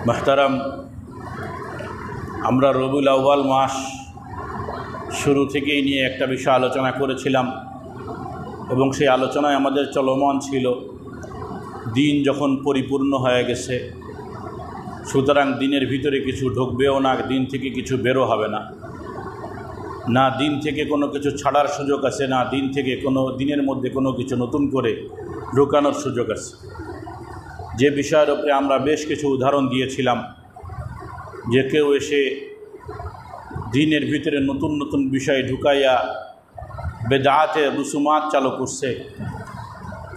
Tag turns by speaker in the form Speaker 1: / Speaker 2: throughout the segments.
Speaker 1: محترم আমরা রবিউল আউয়াল মাস শুরু থেকেই নিয়ে একটা বিষয় আলোচনা করেছিলাম এবং সেই আলোচনায় আমাদের চলমান ছিল দিন যখন পরিপূর্ণ হয়ে গেছে সুতরাং দিনের ভিতরে কিছু ঢুকবেও না, দিন থেকে কিছু বেরো হবে না, না দিন থেকে কোনো কিছু ছাড়ার সুযোগ আছে, না দিন থেকে কোনো দিনের মধ্যে কোনো কিছু নতুন করে ঢোকানোর সুযোগ আছে। যে বিষয়ের উপরে আমরা বেশ কিছু উদাহরণ দিয়েছিলাম যে কেউ এসে দিনের ভিতরে নতুন নতুন বিষয় ঢুকাইয়া বেদাতে রুসুমাত চালু করছে,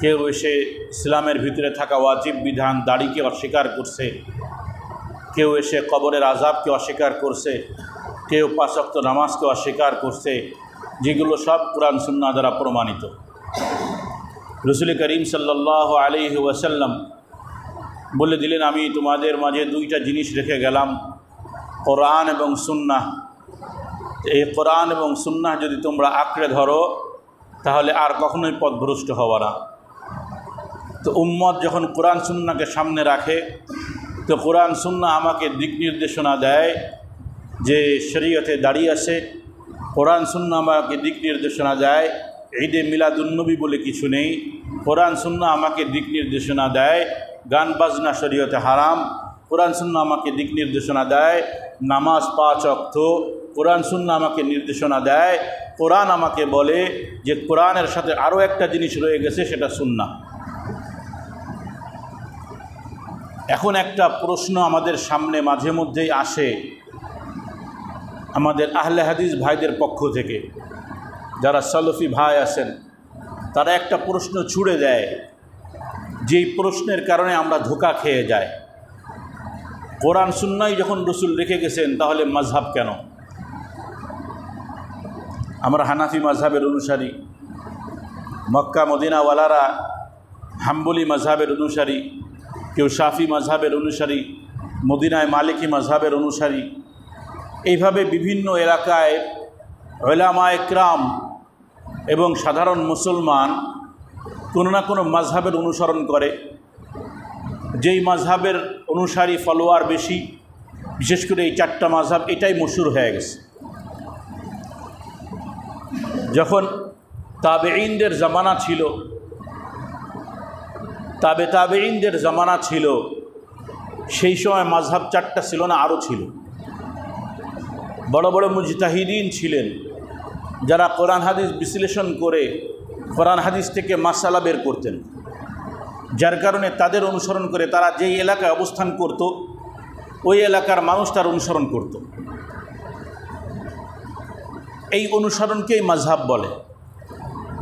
Speaker 1: কেউ এসে ইসলামের ভিতরে থাকা ওয়াজিব বিধান দাড়িকে অস্বীকার করছে, কেউ এসে কবরের আযাবকে অস্বীকার করছে, কেউ ৫ ওয়াক্ত নামাজকে অস্বীকার করছে, যেগুলো সব কুরআন সুন্নাহ দ্বারা প্রমাণিত। রাসূল করিম সাল্লাল্লাহু আলাইহি ওয়াসাল্লাম বলে দিলেন, আমি তোমাদের মাঝে দুইটা জিনিস রেখে গেলাম, কোরআন এবং সুন্নাহ। এই কোরআন এবং সুন্নাহ যদি তোমরা আঁকড়ে ধরো তাহলে আর কখনোই পথভ্রষ্ট হওয়া না। তো উম্মত যখন কোরআন সুন্নাহকে সামনে রাখে তো কোরআন সুন্নাহ আমাকে দিক নির্দেশনা দেয় যে শরীয়তে দাঁড়িয়ে আছে, কোরআন সুন্নাহ আমাকে দিক নির্দেশনা দেয় ঈদে মিলাদুন্নবী বলে কিছু নেই, কোরআন সুন্নাহ আমাকে দিক নির্দেশনা দেয় গান বাজনা শরীয়তে হারাম, কোরআন সুন্নাহ আমাকে দিক নির্দেশনা দেয় নামাজ ৫ ওয়াক্ত, কোরআন সুন্নাহ আমাকে নির্দেশনা দেয়, কোরআন আমাকে বলে যে কোরআনের সাথে আরও একটা জিনিস রয়ে গেছে, সেটা সুন্নাহ। এখন একটা প্রশ্ন আমাদের সামনে মাঝে মধ্যেই আসে আমাদের আহলে হাদিস ভাইদের পক্ষ থেকে, যারা সালফি ভাই আছেন তারা একটা প্রশ্ন ছুড়ে দেয়, যেই প্রশ্নের কারণে আমরা ধোঁকা খেয়ে যাই। কোরআন সুন্নাহই যখন রসুল রেখে গেছেন তাহলে মাযহাব কেন? আমরা হানাফি মাযহাবের অনুসারী, মক্কা মদিনাওয়ালারা হাম্বলি মাযহাবের অনুসারী, কেউ শাফি মাযহাবের অনুসারী, মদিনায় মালিকি মাযহাবের অনুসারী। এইভাবে বিভিন্ন এলাকায় উলামায়ে কেরাম এবং সাধারণ মুসলমান কোনো না কোনো মাযহাবের অনুসরণ করে। যেই মাযহাবের অনুসারী ফলোয়ার বেশি, বিশেষ করে এই 4টা মাযহাব, এটাই মশহুর হয়ে গেছে। যখন তাবেঈনদের জামানা ছিল, তাবেঈনদের জামানা ছিল, সেই সময় মাযহাব 4টা ছিল না, আরও ছিল। বড় বড় মুজতাহিদিন ছিলেন যারা কোরআন হাদিস বিশ্লেষণ করে কোরআন হাদিস থেকে মাসআলা বের করতেন, যার কারণে তাদের অনুসরণ করে তারা যেই এলাকায় অবস্থান করত ওই এলাকার মানুষ তার অনুসরণ করত। এই অনুসরণকেই মাযহাব বলে,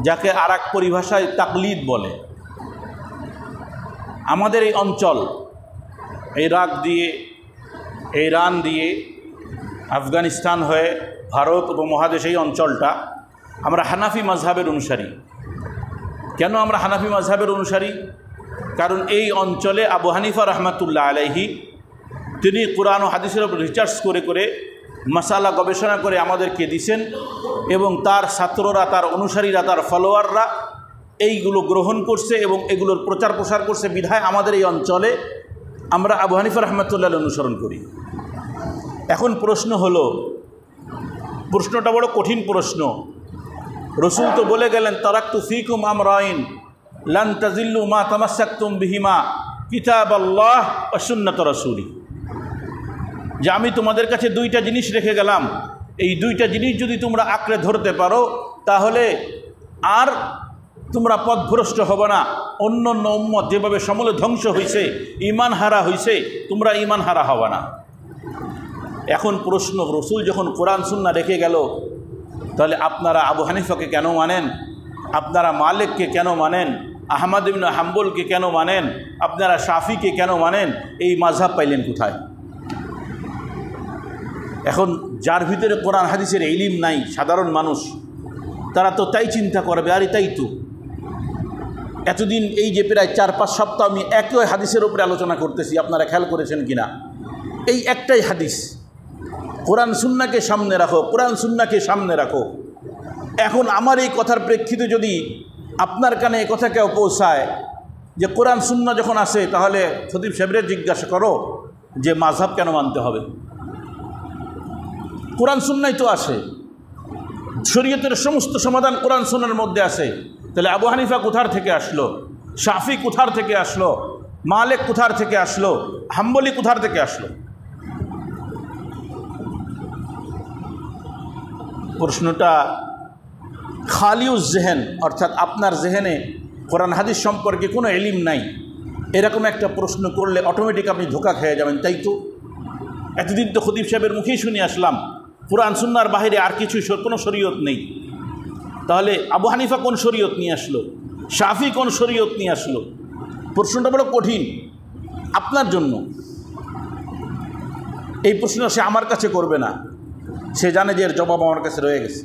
Speaker 1: যাকে আর এক পরিভাষায় তাকলিদ বলে। আমাদের এই অঞ্চল, ইরাক দিয়ে, ইরান দিয়ে, আফগানিস্তান হয়ে ভারত উপমহাদেশ, এই অঞ্চলটা আমরা হানাফি মাযহাবের অনুসারী। কেন আমরা হানাফি মাযহাবের অনুসারী? কারণ এই অঞ্চলে আবু হানিফা রাহমাতুল্লাহ আলাইহি তিনি কোরআন ও হাদিসের উপর রিসার্চ করে করে মাসালা গবেষণা করে আমাদেরকে দিয়েছেন এবং তার ছাত্ররা, তার অনুসারীরা, তার ফলোয়াররা এইগুলো গ্রহণ করছে এবং এগুলোর প্রচার প্রসার করছে। বিধায় আমাদের এই অঞ্চলে আমরা আবু হানিফা রাহমাতুল্লাহ অনুসরণ করি। এখন প্রশ্ন হলো, প্রশ্নটা বড় কঠিন প্রশ্ন। রসুল তো বলে গেলেন, তারাকতু ফীকুম আমরাইন লান তাজিল্লু মা তামাসসাকতুম বিহিমা কিতাবাল্লাহ ওয়া সুন্নাত রাসূলি, যে আমি তোমাদের কাছে দুইটা জিনিস রেখে গেলাম, এই দুইটা জিনিস যদি তোমরা আঁকড়ে ধরতে পারো তাহলে আর তোমরা পথভ্রষ্ট হবে না। অন্য অন্য উম্মত যেভাবে সমূলে ধ্বংস হয়েছে, ঈমান হারা হয়েছে, তোমরা ঈমান হারা হবে না। এখন প্রশ্ন, রসুল যখন কোরআন সুন্নাহ রেখে গেল তাহলে আপনারা আবু হানিফাকে কেন মানেন? আপনারা মালিককে কেন মানেন? আহমদ ইবনে হাম্বলকে কেন মানেন? আপনারা শাফিকে কেন মানেন? এই মাযহাব পাইলেন কোথায়? এখন যার ভিতরে কোরআন হাদিসের ইলম নাই, সাধারণ মানুষ, তারা তো তাই চিন্তা করবে, আরে তাই তো এতদিন এই যে প্রায় 4-5 সপ্তাহ আমি একই হাদিসের উপরে আলোচনা করতেছি, আপনারা খেয়াল করেছেন কিনা? এই একটাই হাদিস, কোরআন সুন্নাহকে সামনে রাখো, কোরআন সুন্নাহকে সামনে রাখো। এখন আমার এই কথার প্রেক্ষিতে যদি আপনার কানে এই কথা কেউ পৌঁছায় যে কোরআন সুন্নাহ যখন আসে তাহলে খতিব সাহেবরে জিজ্ঞাসা করো যে মাযহাব কেন মানতে হবে? কোরআন সুন্নাহই তো আসে, শরীয়তের সমস্ত সমাধান কোরআন সুন্নাহর মধ্যে আছে। তাহলে আবু হানিফা কোথার থেকে আসলো, শাফি কোথার থেকে আসলো, মালিক কোথার থেকে আসলো, হাম্বলি কোথার থেকে আসলো? প্রশ্নটা খালিউজ জেহেন, অর্থাৎ আপনার জেহেনে কোরআন হাদিস সম্পর্কে কোনো ইলম নাই, এরকম একটা প্রশ্ন করলে অটোমেটিক আপনি ধোকা খেয়ে যাবেন। তাই তো এতদিন তো খতিব সাহেবের মুখেই শুনে আসলাম কোরআন সুন্নাহর বাহিরে আর কিছু কোনো শরীয়ত নেই। তাহলে আবু হানিফা কোন শরীয়ত নিয়ে আসলো, শাফি কোন শরীয়ত নিয়ে আসলো? প্রশ্নটা বড় কঠিন আপনার জন্য। এই প্রশ্ন সে আমার কাছে করবে না, সে জানে যে এর জবাব আমার কাছে রয়ে গেছে।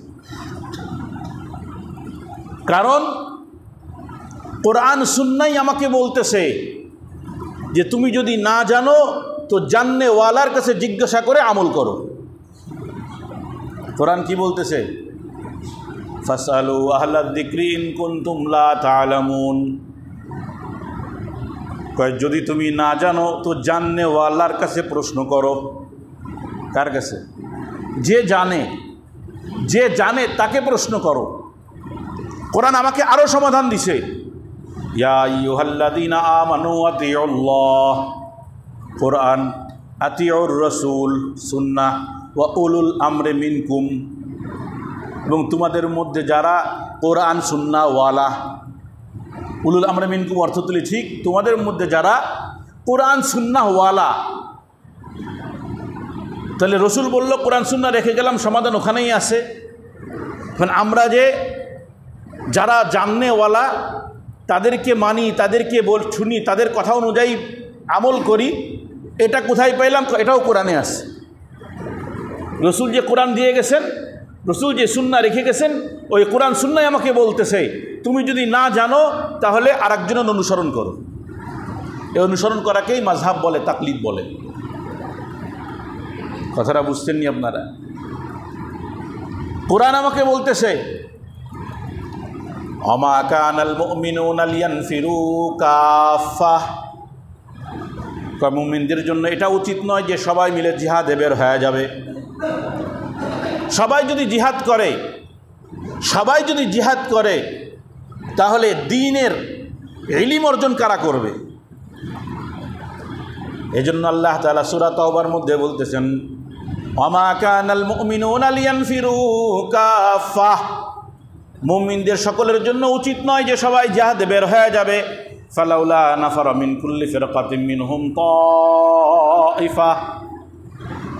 Speaker 1: কারণ কোরআন সুন্নাহই আমাকে বলতেছে যে তুমি যদি না জানো তো জাননেওয়ালার কাছে জিজ্ঞাসা করে আমল করো। কোরআন কি বলতেছে? ফাসআলু আহলাদ যিকরি ইন কুনতুম লা তা'লামুন। যদি তুমি না জানো তো জাননেওয়ালার কাছে প্রশ্ন করো। কার কাছে? যে জানে তাকে প্রশ্ন করো। কোরআন আমাকে আরও সমাধান দিছে, ইয়া আইয়ুহাল্লাযীনা আমানু আতিউল্লাহ, কোরআন, আতিউর রাসূল সুন্নাহ, ওয়া উলুল আমরি মিনকুম, এবং তোমাদের মধ্যে যারা কোরআন সুন্নাহ ওয়ালা, উলুল আমরি মিনকুম অর্থ তুলি ঠিক, তোমাদের মধ্যে যারা কোরআন সুন্নাহ ওয়ালা। তাহলে রসুল বলল কোরআন সুন্নাহ রেখে গেলাম, সমাধান ওখানেই আছে। এখন আমরা যে যারা জাননেওয়ালা তাদেরকে মানি, তাদেরকে শুনি, তাদের কথা অনুযায়ী আমল করি, এটা কোথায় পাইলাম? এটাও কোরআনে আছে। রসুল যে কোরআন দিয়ে গেছেন, রসুল যে সুন্নাহ রেখে গেছেন, ওই কোরআন সুন্নাহই আমাকে বলতেছে তুমি যদি না জানো তাহলে আরেকজনের অনুসরণ করো। এই অনুসরণ করাকেই মাযহাব বলে, তাকলিদ বলে। কথাটা বুঝতেন নি আপনারা? কোরআন আমাকে বলতেছে ওমা কানাল মুমিনুনা লিয়ানফিরু কাফা, মুমিনদের জন্য এটা উচিত নয় যে সবাই মিলে জিহাদে বের হয়ে যাবে। সবাই যদি জিহাদ করে তাহলে দ্বীনের ইলম অর্জন কারা করবে? এজন্য আল্লাহ তাআলা সূরা তাওবার মধ্যে বলতেছেন ওমা কানাল মুমিনুনা লিয়ানফিরু কাফা, মুমিনদের সকলের জন্য উচিত নয় যে সবাই জিহাদে বের হয়ে যাবে। ফালাউলা নাফারা মিন কুল্লি ফিরকাতিন মিনহুম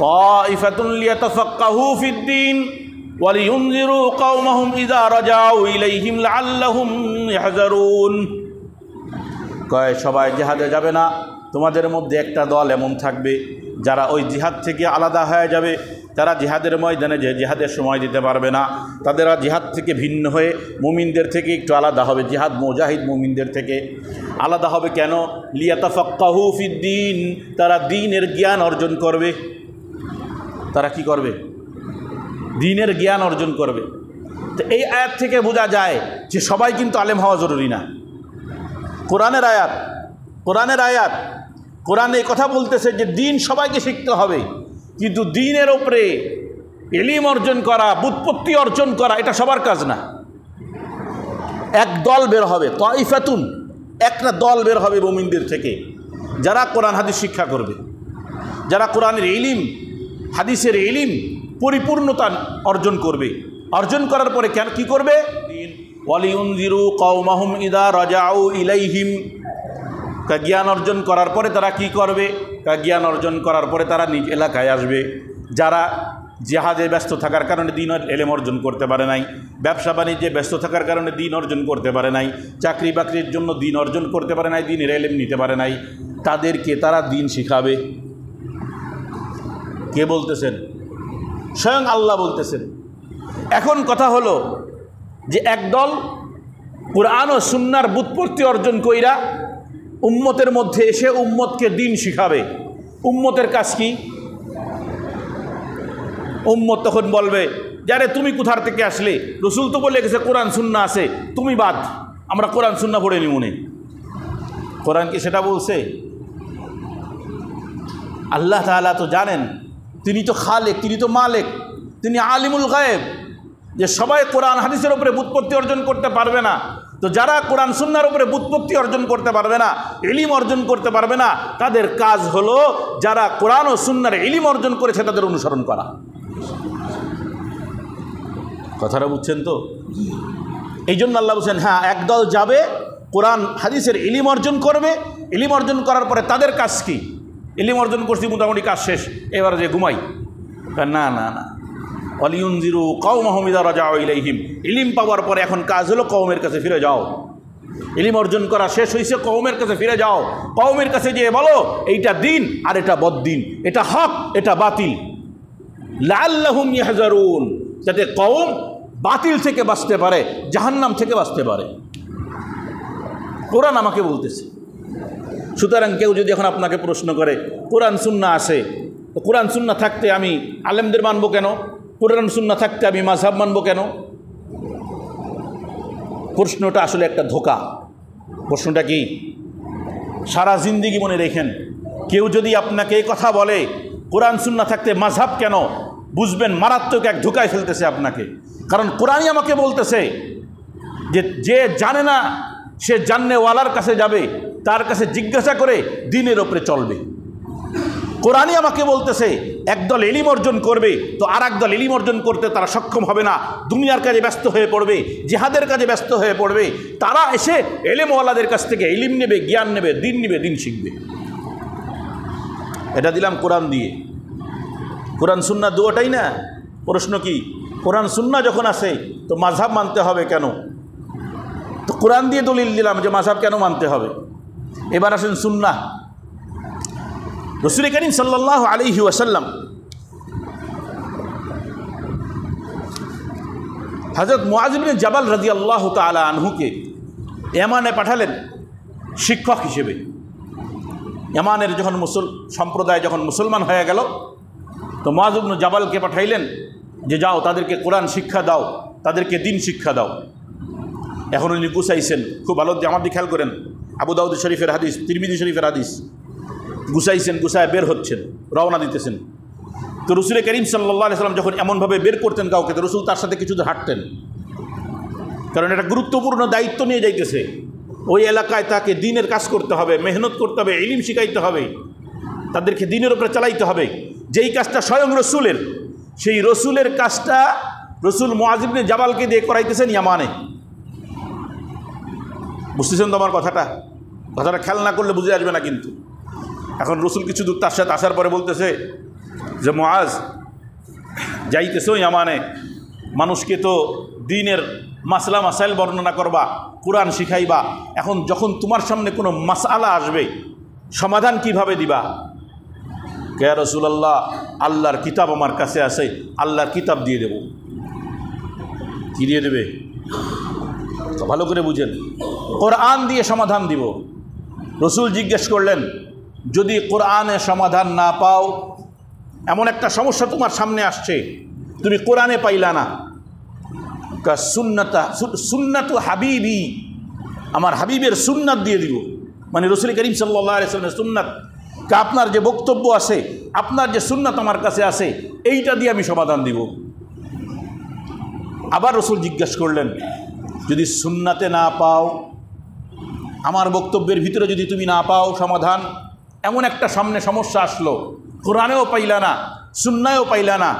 Speaker 1: তাইফাতুন লিয়াতাফাক্কাহু ফিদ-দীন ওয়া লিয়ুনযিরু কওমাহুম ইযা রাজাউ ইলাইহিম লাআল্লাহুম ইয়াহযারুন। কয় সবাই জিহাদে যাবে না, তোমাদের মধ্যে একটা দল এমন থাকবে যারা ওই জিহাদ থেকে আলাদা হয়ে যাবে। তারা জিহাদের ময়দানে যে জিহাদের সময় দিতে পারবে না, তাদেরা জিহাদ থেকে ভিন্ন হয়ে মুমিনদের থেকে একটু আলাদা হবে। জিহাদ মুজাহিদ মুমিনদের থেকে আলাদা হবে কেন? লিয়াতাফাক্কাহু ফিদ-দীন, তারা দ্বীনের জ্ঞান অর্জন করবে। তারা কি করবে? দ্বীনের জ্ঞান অর্জন করবে। তো এই আয়াত থেকে বোঝা যায় যে সবাই কিন্তু আলেম হওয়া জরুরি না। কোরআনের আয়াত কোরআনে এই কথা বলতেছে যে দ্বীন সবাইকে শিখতে হবে, কিন্তু দ্বীনের ওপরে ইলম অর্জন করা, বুৎপত্তি অর্জন করা এটা সবার কাজ না। এক দল বের হবে, তাইফাতুন, একটা দল বের হবে মুমিনদের থেকে, যারা কোরআন হাদিস শিক্ষা করবে, যারা কোরআনের ইলম হাদিসের ইলম পরিপূর্ণতা অর্জন করবে। অর্জন করার পরে কেন কি করবে? ওয়ালিউনযিরু কওমাহুম ইযা রাজাউ ইলাইহিম, জ্ঞান অর্জন করার পরে তারা কি করবে? জ্ঞান অর্জন করার পরে তারা নিজ এলাকায় আসবে। যারা জিহাদে ব্যস্ত থাকার কারণে দ্বীনের ইলম অর্জন করতে পারে নাই, ব্যবসা বাণিজ্যে ব্যস্ত থাকার কারণে দ্বীন অর্জন করতে পারে নাই, চাকরি বাকরির জন্য দ্বীন অর্জন করতে পারে নাই, দ্বীনের ইলম নিতে পারে নাই, তাদেরকে তারা দ্বীন শিখাবে। কে বলতেছেন? স্বয়ং আল্লাহ বলতেছেন। এখন কথা হলো যে একদল কুরআন ও সুন্নাহর বুৎপত্তি অর্জন কইরা উম্মতের মধ্যে এসে উম্মতকে দ্বীন শিখাবে। উম্মতের কাজ কি? উম্মত তখন বলবে, যারে তুমি কোথার থেকে আসলে? রসুল তো বলে গেছে কোরআন সুন্নাহ আছে, তুমি বাদ, আমরা কোরআন সুন্নাহ পড়ে নি মনে। কোরআন কি সেটা বলছে? আল্লাহ তাআলা তো জানেন, তিনি তো খালেক, তিনি তো মালিক, তিনি আলিমুল গায়েব, যে সবাই কোরআন হাদিসের উপরে বুৎপত্তি অর্জন করতে পারবে না। তো যারা কোরআন সুন্নাহর উপরে বুৎপত্তি অর্জন করতে পারবে না, ইলম অর্জন করতে পারবে না, তাদের কাজ হলো যারা কোরআন ও সুন্নাহর ইলম অর্জন করেছে তাদের অনুসরণ করা। কথাটা বুঝছেন তো? এই জন্য আল্লাহ বলছেন, হ্যাঁ, একদল যাবে কোরআন হাদিসের ইলম অর্জন করবে, ইলম অর্জন করার পরে তাদের কাজ কি? ইলম অর্জন করছি, মোটামুটি কাজ শেষ, এবার যে ঘুমাই? না না না, ওয়ালিউনজিরু কওমাহুম ইযা রাজাউ ইলাইহিম। ইলম পাওয়ার পরে এখন কাজ হলো কওমের কাছে ফিরে যাও। ইলম অর্জন করা শেষ হয়েছে, কওমের কাছে ফিরে যাও। কওমের কাছে গিয়ে বলো এইটা দিন আর এটা বদ্দিন, এটা হক এটা বাতিল। লাআল্লাহুম ইয়াহজারুন, যাতে কওম বাতিল থেকে বাঁচতে পারে, জাহান্নাম থেকে বাঁচতে পারে। কোরআন আমাকে বলতেছে। সুতরাং কেউ যদি এখন আপনাকে প্রশ্ন করে কোরআন সুন্নাহ আছে, তো কোরআন সুন্নাহ থাকতে আমি আলেমদের মানবো কেন? কোরআন সুন্নাহ থাকতে আমি মাযহাব মানবো কেন? প্রশ্নটা আসলে একটা ধোঁকা। প্রশ্নটা কি? সারা জিন্দেগি মনে রেখেন, কেউ যদি আপনাকে এই কথা বলে কোরআন সুন্নাহ থাকতে মাযহাব কেন, বুঝবেন মারাত্মক এক ধোঁকায় ফেলতেছে আপনাকে। কারণ কোরআনই আমাকে বলতেছে যে যে জানে না সে জাননেওয়ালার কাছে যাবে, তার কাছে জিজ্ঞাসা করে দ্বীনের ওপরে চলবে। কোরআনই আমাকে বলতেছে একদল ইলম অর্জন করবে, তো আর একদল ইলম অর্জন করতে তারা সক্ষম হবে না, দুনিয়ার কাজে ব্যস্ত হয়ে পড়বে, জিহাদের কাজে ব্যস্ত হয়ে পড়বে। তারা এসে এলেমওয়ালাদের কাছ থেকে ইলম নেবে, জ্ঞান নেবে, দিন শিখবে। এটা দিলাম কোরআন দিয়ে। কোরআন সুন্নাহ দুটোটাই না। প্রশ্ন কি? কোরআন সুন্নাহ যখন আসে তো মাযহাব মানতে হবে কেন? তো কোরআন দিয়ে দলিল দিলাম যে মাযহাব কেন মানতে হবে। এবার আসেন সুন্নাহ। রাসূল করিম সাল্লাল্লাহু আলাইহি ওয়াসাল্লাম হযরত মুআয ইবনে জাবাল রাদিয়াল্লাহু তাআলা আনহুকে ইয়ামানে পাঠালেন শিক্ষক হিসেবে। ইয়ামানের যখন সম্প্রদায় যখন মুসলমান হয়ে গেল, তো মুআয ইবনে জাবালকে পাঠাইলেন যে যাও তাদেরকে কোরআন শিক্ষা দাও, তাদেরকে দিন শিক্ষা দাও। এখন উনি গুছাইছেন, খুব ভালো আমার দিকে খেয়াল করেন, আবু দাউদ শরীফের হাদিস, তিরমিজি শরীফের হাদিস, গুছাইছেন, গুছায় বের হচ্ছেন, রওনা দিতেছেন। তো রাসূল করিম সাল্লাল্লাহু আলাইহি ওয়াসাল্লাম যখন এমনভাবে বের করতেন কাউকে, তো রাসূল তার সাথে কিছু হাঁটতেন, কারণ এটা গুরুত্বপূর্ণ দায়িত্ব নিয়ে যাইতেছে। ওই এলাকায় তাকে দিনের কাজ করতে হবে, মেহনত করতে হবে, ইলম শিখাইতে হবে, তাদেরকে দিনের উপরে চালাইতে হবে। যেই কাজটা স্বয়ং রসুলের, সেই রসুলের কাজটা রসুল মুআয ইবনে জাবালকে দিয়ে করাইতেছেন ইয়ামানে। বুঝতেছেন তো আমার কথাটা? খেয়াল না করলে বুঝে আসবে না। কিন্তু এখন রসুল কিছু দূর তার সাথে আসার পরে বলতেছে যে মুআয, যাইতেছো ইয়ামানে, মানুষকে তো দিনের মাসলা মাসাইল বর্ণনা করবা, কোরআন শিখাইবা। এখন যখন তোমার সামনে কোনো মাসআলা আসবে, সমাধান কিভাবে দিবা? কে রাসূলুল্লাহ, আল্লাহর কিতাব আমার কাছে আছে, আল্লাহর কিতাব দিয়ে দেব। কি দিয়ে দেবে? ভালো করে বুঝেন, কোরআন দিয়ে সমাধান দিব। রসুল জিজ্ঞেস করলেন, যদি কোরআনে সমাধান না পাও, এমন একটা সমস্যা তোমার সামনে আসছে, তুমি কোরআনে পাইলা না, সুন্নাতু হাবিবি, আমার হাবিবের সুন্নাত দিয়ে দিব। মানে রাসূল করিম সাল্লাল্লাহু আলাইহি ওয়াসাল্লামের সুন্নাত, আপনার যে বক্তব্য আছে, আপনার যে সুন্নাত আমার কাছে আছে, এইটা দিয়ে আমি সমাধান দিব। আবার রসুল জিজ্ঞেস করলেন, যদি সুন্নাতে না পাও, আমার বক্তব্যের ভিতরে যদি তুমি না পাও সমাধান, এমন একটা সামনে সমস্যা আসলো, কোরআনেও পাইলা না, সুন্নায়ও পাইলা না,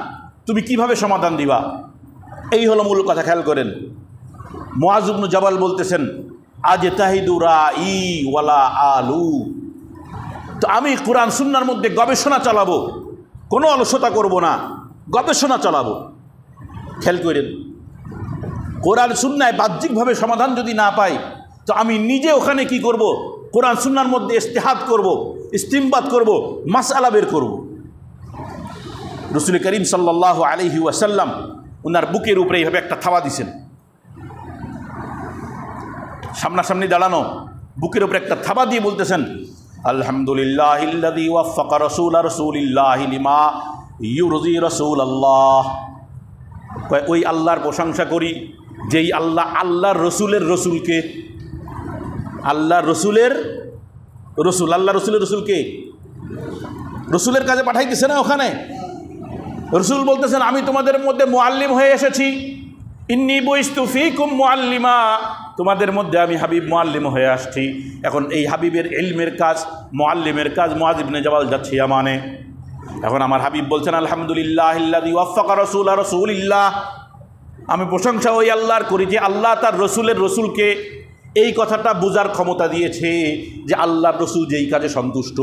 Speaker 1: তুমি কিভাবে সমাধান দিবা? এই হলো মূল কথা। খেয়াল করেন, মুআয ইবনে জাবাল বলতেছেন, আজতাহিদু রাই ওয়ালা আলু, তো আমি কোরআন সুন্নাহর মধ্যে গবেষণা চালাবো, কোনো অলসতা করব না, গবেষণা চালাবো। খেয়াল করেন, কোরআন সুন্নায় বাহ্যিকভাবে সমাধান যদি না পাই, তো আমি নিজে ওখানে কি করব? কোরআন সুন্নাহর মধ্যে ইজতিহাদ করব, ইস্তিমবাত করব, মাসআলা বের করব। রাসূল করিম সাল্লাল্লাহু আলাইহি ওয়াসাল্লাম ওনার বুকের উপরে এইভাবে একটা থাবা দিছেন, সামনাসামনি দাঁড়ানো, বুকের উপরে একটা থাবা দিয়ে বলতেছেন, আলহামদুলিল্লাহিল্লাযী ওয়াফাকা রাসূলিল্লাহি লিমা ইউরজি রাসূলুল্লাহ। ওই আল্লাহর প্রশংসা করি যেই আল্লাহ আল্লাহর রসুলের রসুলকে, আল্লাহর রসুলের রসুল, আল্লাহ রসুলের রসুলকে রসুলের কাছে পাঠাইতেছে না ওখানে? রসুল বলতেছেন আমি তোমাদের মধ্যে মুআল্লিম হয়ে এসেছি, ইন্নী বুইস্তু ফীকুম মুআল্লিমা, তোমাদের মধ্যে আমি হাবিব মুআল্লিম হয়ে আসছি। এখন এই হাবিবের ইলমের কাজ, মুআল্লিমের কাজ মুআয ইবনে জাবাল যাচ্ছে ইয়ামানে। এখন আমার হাবিব বলছেন আলহামদুলিল্লাহিল্লাযী ওয়াফাকা রাসূলা রাসূলিল্লাহ, আমি প্রশংসা ওই আল্লাহর করি যে আল্লাহ তার রসুলকে এই কথাটা বোঝার ক্ষমতা দিয়েছে যে আল্লাহর রসুল যেই কাজে সন্তুষ্ট,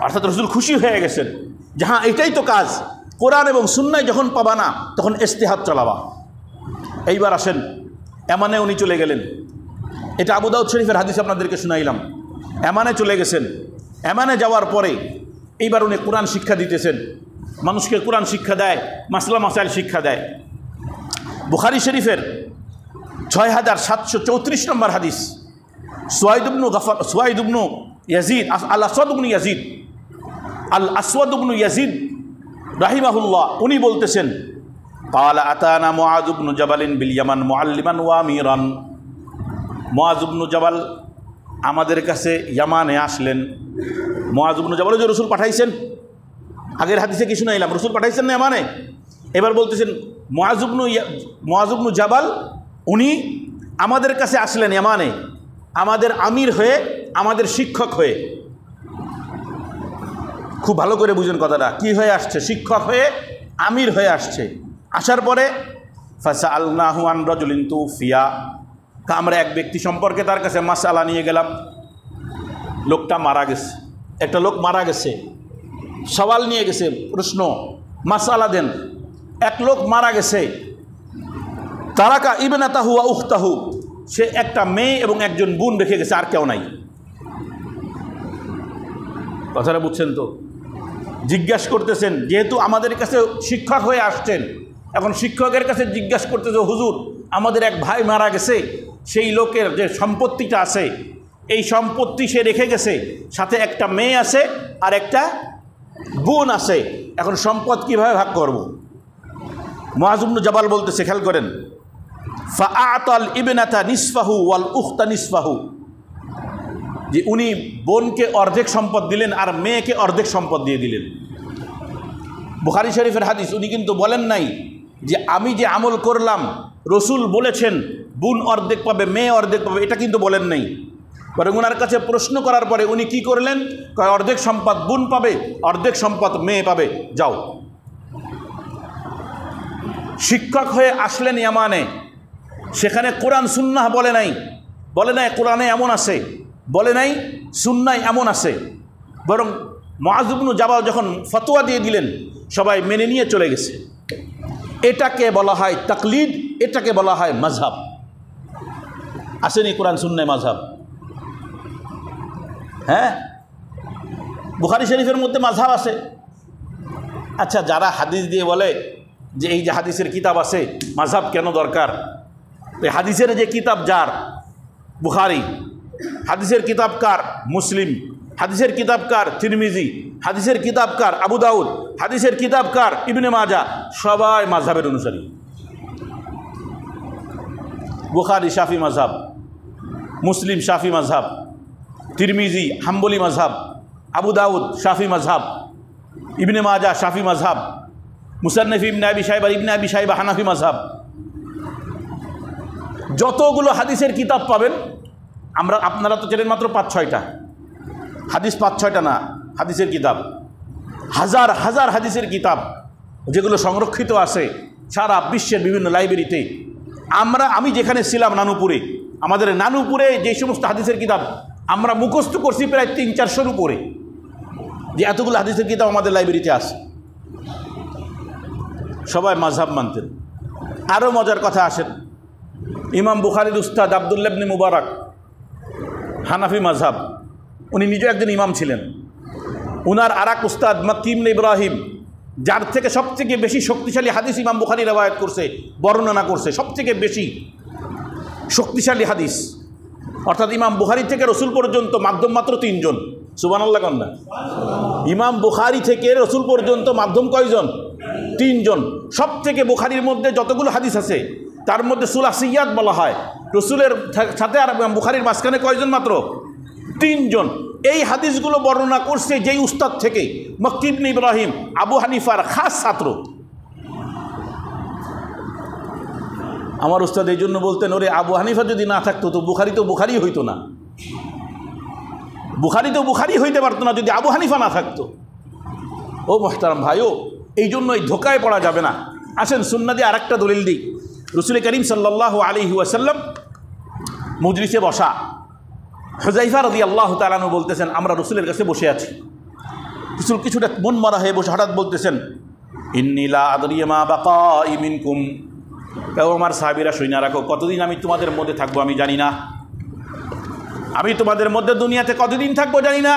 Speaker 1: অর্থাৎ রসুল খুশি হয়ে গেছেন যে হ্যাঁ এটাই তো কাজ। কোরআন এবং সুন্নায় যখন পাবা না তখন ইজতিহাদ চালাবা। এইবার আসেন ইয়ামানে উনি চলে গেলেন, এটা আবু দাউদ শরীফের হাদিস আপনাদেরকে শুনাইলাম। ইয়ামানে চলে গেছেন, ইয়ামানে যাওয়ার পরে এইবার উনি কোরআন শিক্ষা দিতেছেন, মানুষকে কোরআন শিক্ষা দেয়, মাসলা মাসাইল শিক্ষা দেয়। বুখারী শরীফের 6734 নম্বর হাদিস, সুয়াইদ ইবনু ইয়াজিদ আল আসওয়াদ ইবনু ইয়াজিদ রাহিমাহুল্লাহ উনি বলতেছেন ক্বালা আতানা মুআয ইবনু জাবালিন বিল ইয়ামান মুআল্লিমান ওয়া আমিরান, মুআয ইবনু জাবাল আমাদের কাছে ইয়ামানে আসলেন। মুআয ইবনু জাবাল যে রসুল পাঠাইছেন, আগের হাদিসে কি শুনাইলাম, রসুল পাঠাইছেন না ইয়ামানে। এবার বলতেছেন মুআয ইবনু জাবাল উনি আমাদের কাছে আসলেন ইয়ামানে, আমাদের আমির হয়ে, আমাদের শিক্ষক হয়ে। খুব ভালো করে বুঝেন কথাটা, কি হয়ে আসছে? শিক্ষক হয়ে, আমির হয়ে আসছে। আসার পরে ফাসআলনাহু আন রাজুলিন তুফিয়া, আমরা এক ব্যক্তি সম্পর্কে তার কাছে মাসআলা নিয়ে গেলাম। লোকটা মারা গেছে, একটা লোক মারা গেছে, সওয়াল নিয়ে গেছে, প্রশ্ন, মাসআলা দেন। এক লোক মারা গেছে, তারাকা ইবনাতাহু ওয়া উখতাহু, সে একটা মেয়ে এবং একজন বোন রেখে গেছে, আর কেউ নাই। কথাটা বুঝছেন তো? জিজ্ঞাসা করতেছেন, যেহেতু আমাদের কাছে শিক্ষক হয়ে আসছেন, এখন শিক্ষকের কাছে জিজ্ঞাসা করতেছে হুজুর আমাদের এক ভাই মারা গেছে, সেই লোকের যে সম্পত্তিটা আছে এই সম্পত্তি সে রেখে গেছে, সাথে একটা মেয়ে আছে আর একটা বোন আছে, এখন সম্পদ কিভাবে ভাগ করব? মুআয ইবনু জাবাল বলতেছে, খেয়াল করেন, ফাআতাল ইবনাতা নিসফাহু ওয়াল উখতা নিসফাহু, যে উনি বোনকে অর্ধেক সম্পদ দিলেন আর মেয়েকে অর্ধেক সম্পদ দিয়ে দিলেন। বুখারী শরীফের হাদিস, উনি কিন্তু বলেন নাই যে আমি যে আমল করলাম রসুল বলেছেন বোন অর্ধেক পাবে, মেয়ে অর্ধেক পাবে, এটা কিন্তু বলেন নাই। বরং ওনার কাছে প্রশ্ন করার পরে উনি কি করলেন, অর্ধেক সম্পদ বোন পাবে, অর্ধেক সম্পদ মেয়ে পাবে, যাও। শিক্ষক হয়ে আসলেন ইয়ামানে, সেখানে কোরআন সুন্নাহ বলে নাই, কোরআনে এমন আছে, বলে নাই সুন্নায় এমন আছে, বরং মুআয ইবনু জাবাল যখন ফতোয়া দিয়ে দিলেন সবাই মেনে নিয়ে চলে গেছে। এটাকে বলা হয় তাকলিদ, এটাকে বলা হয় মাযহাব। আসেনি কোরআন সুন্নায় মাযহাব? হ্যাঁ, বুখারী শরীফের মধ্যে মাযহাব আছে। আচ্ছা, যারা হাদিস দিয়ে বলে যে এই যে হাদিসের কিতাব আছে, মাযহাব কেন দরকার? এই হাদিসের যে কিতাব যার, বুখারী, হাদিসের কিতাবকার মুসলিম, হাদিসের কিতাবকার তিরমিজি, হাদিসের কিতাবকার আবু দাউদ, হাদিসের কিতাবকার ইবনে মাজা, সবাই মাযহাবের অনুসারী। বুখারী শাফি মাযহাব, মুসলিম শাফি মাযহাব, তিরমিজি হাম্বলি মাযহাব, আবু দাউদ শাফি মাযহাব, ইবনে মাজা শাফি মাযহাব, মুসান্নিফ ইবনে আবি শাইবা হানাফি মাযহাব। যতগুলো হাদিসের কিতাব পাবেন, আপনারা তো চেনেন মাত্র 5-6টা হাদিস, 5-6টা না, হাদিসের কিতাব হাজার হাজার হাদিসের কিতাব যেগুলো সংরক্ষিত আছে সারা বিশ্বের বিভিন্ন লাইব্রেরিতে। আমি যেখানে ছিলাম নানুপুরে, আমাদের নানুপুরে যে সমস্ত হাদিসের কিতাব আমরা মুখস্থ করছি প্রায় 300-400-র উপরে, যে এতগুলো হাদিসের কিতাব আমাদের লাইব্রেরিতে আছে। সবাই মাযহাব মানতেন। আরও মজার কথা আসেন, ইমাম বুখারীর উস্তাদ আব্দুল্লাহ ইবনে মুবারক হানাফি মাযহাব, উনি নিজে একজন ইমাম ছিলেন। উনার আর এক উস্তাদ মাক্কি ইবনে ইব্রাহিম, যার থেকে সবথেকে বেশি শক্তিশালী হাদিস ইমাম বুখারী রওয়ায়াত করছে, বর্ণনা করছে, সবথেকে বেশি শক্তিশালী হাদিস। অর্থাৎ ইমাম বুখারী থেকে রসুল পর্যন্ত মাধ্যম মাত্র 3 জন। সুবহানাল্লাহ কন্যা। ইমাম বুখারী থেকে রসুল পর্যন্ত মাধ্যম কয়জন? 3 জন। সব থেকে বুখারীর মধ্যে যতগুলো হাদিস আছে তার মধ্যে সুলাসিয়াত বলা হয়, রসুলের সাথে আর বুখারীর মাঝখানে কয়জন? মাত্র 3 জন। এই হাদিসগুলো বর্ণনা করছে যেই উস্তাদ থেকে, মক্কি ইবনে ইব্রাহিম, আবু হানিফার খাস ছাত্র। আমার উস্তাদ এই জন্য বলতেন, ওরে আবু হানিফা যদি না থাকতো তো বুখারি হইতো না, বুখারি হইতে পারতো না যদি আবু হানিফা না থাকতো। ও মোহতারাম ভাইও, এই জন্য এই ধোকায় পড়া যাবে না। আসেন সুন্নাহ দিয়ে আরেকটা দলিল দিই। রাসূল করিম সাল্লাল্লাহু আলাইহি ওয়াসাল্লাম মজলিসে বসা, হুযায়ফা রাদিয়াল্লাহু তাআলা আনহু বলতেছেন, আমরা রাসূলের কাছে বসে আছি। রাসূল কিছুটা মন মারা হয়ে বসে হঠাৎ বলতেছেন, ইন্নী লা আদরি মা বাকাই মিনকুম, আমার সাহাবীরা শুনে রাখো, কতদিন আমি তোমাদের মধ্যে থাকবো আমি জানি না। আমি তোমাদের মধ্যে দুনিয়াতে কতদিন থাকবো জানি না।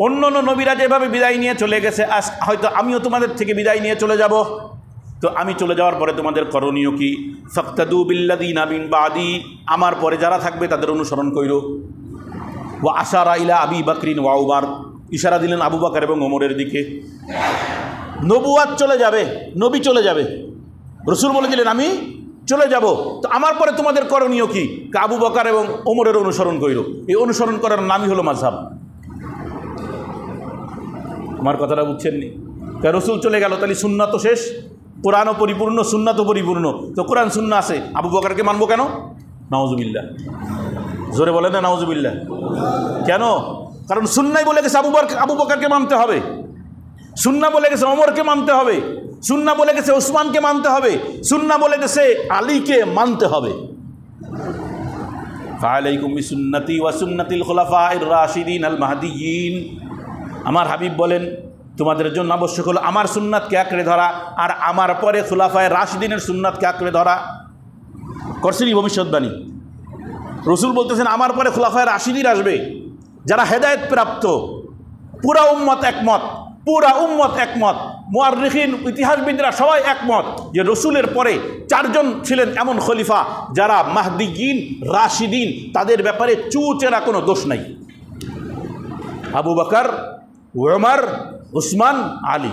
Speaker 1: অন্য নবীরা যেভাবে বিদায় নিয়ে চলে গেছে, আজ হয়তো আমিও তোমাদের থেকে বিদায় নিয়ে চলে যাব। তো আমি চলে যাওয়ার পরে তোমাদের করণীয় কি? ফাক্তাদু বিল্লাযিনা মিন বাদি, আমার পরে যারা থাকবে তাদের অনুসরণ কইরো। ওয়া আশারা ইলা আবি বকরিন ওয়া উমর, ইশারা দিলেন আবু বকর এবং ওমরের দিকে। নবুয়াত চলে যাবে, নবী চলে যাবে, রাসূল বলে দিলেন আমি চলে যাব, তো আমার পরে তোমাদের করণীয় কি? আবু বকর এবং ওমরের অনুসরণ কইরো। এই অনুসরণ করার নামই হলো মাযহাব। আমার কথাটা বুঝছেননি? রাসূল চলে গেল, তাহলে সুন্নাত তো শেষ, কোরআনও পরিপূর্ণ, সুন্নাতও পরিপূর্ণ। তো কোরআন সুন্নাহ আছে, আবু বকরকে মানবো কেন? নাউজুবিল্লাহ, জোরে বলেন না নাউজুবিল্লাহ। কেন? কারণ সুন্নাহই বলে গেছে আবু বকরকে মানতে হবে, সুন্নাহ বলে গেছে ওমরকে মানতে হবে, সুন্নাহ বলে গেছে উসমানকে মানতে হবে, সুন্নাহ বলে গেছে আলীকে মানতে হবে। ফাআলাইকুম বিসুন্নতি ওয়া সুন্নাতিল খুলাফায়ে রাশিদিন আল মাহদিয়িন। আমার হাবিব বলেন, তোমাদের জন্য আবশ্যক হলো আমার সুন্নাতকে আঁকড়ে ধরা আর আমার পরে খুলাফায়ে রাশিদিনের সুন্নাতকে আঁকড়ে ধরা। করছেনই ভবিষ্যৎবাণী। রাসূল বলতেছেন আমার পরে খুলাফায়ে রাশিদিন আসবে, যারা হেদায়েত প্রাপ্ত। পুরা উম্মত একমত, পুরা উম্মত একমত, মুআররিখিন ইতিহাসবিদরা সবাই একমত যে রাসূলের পরে 4 জন ছিলেন এমন খলিফা যারা মাহদিয়িন রাশিদিন, তাদের ব্যাপারে চুচেরা কোনো দোষ নাই। আবু বকর, ওমর, উসমান, আলী।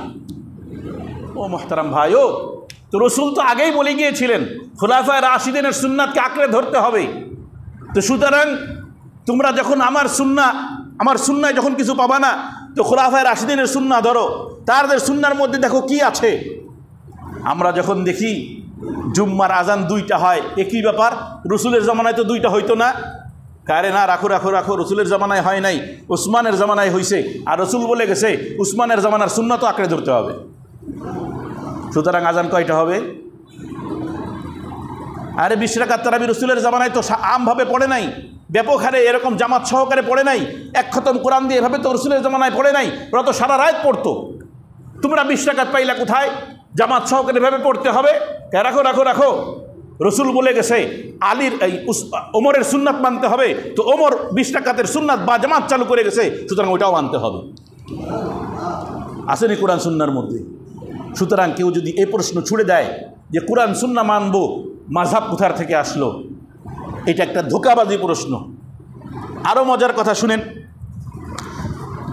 Speaker 1: ও মুহতারাম ভাইও, তো রাসূল তো আগেই বলে গিয়েছিলেন খুলাফায়ে রাশিদিনের সুন্নাতকে আঁকড়ে ধরতে হবে। তো সুতরাং তোমরা যখন আমার সুন্নায় যখন কিছু পাবা না, তো খুলাফায়ে রাশিদিনের সুন্নাহ ধরো। তাদের সুন্নার মধ্যে দেখো কি আছে। আমরা যখন দেখি জুম্মার আজান 2টা হয়, একই ব্যাপার। রাসূলের জামানায় তো 2টা হইতো না। কারে না, রাখো রাখো রাখো, রাসূলের জামানায় হয় নাই, উসমানের জামানায় হয়েছে। আর রাসূল বলে গেছে উসমানের জামানার সুন্নাহ তো আঁকড়ে ধরতে হবে। সুতরাং আজান কয়টা হবে? আরে 20 রাকাত তারাবি রাসূলের জামানায় তো আমভাবে পড়ে নাই, ব্যাপক হারে এরকম জামাত সহকারে পড়ে নাই, এক খতম কোরআন দিয়ে এভাবে তো রাসূলের জামানায় পড়ে নাই। ওরা তো সারা রাত পড়তো। তোমরা 20 রাকাত পাইলা কোথায়? জামাত সহকারে এভাবে পড়তে হবে। রাখো রাখো রাখো, রাসূল বলে গেছে আলীর ওমরের সুন্নাত মানতে হবে, তো ওমর 20 রাকাতের সুন্নাত বা জামাত চালু করে গেছে, সুতরাং ওইটাও মানতে হবে। আসেনি কোরআন সুন্নার মধ্যে। সুতরাং কেউ যদি এই প্রশ্ন ছুড়ে দেয় যে কোরআন সুন্নাহ মানবো, মাযহাব কোথার থেকে আসলো, এটা একটা ধোঁকাবাজি প্রশ্ন। আরও মজার কথা শুনেন,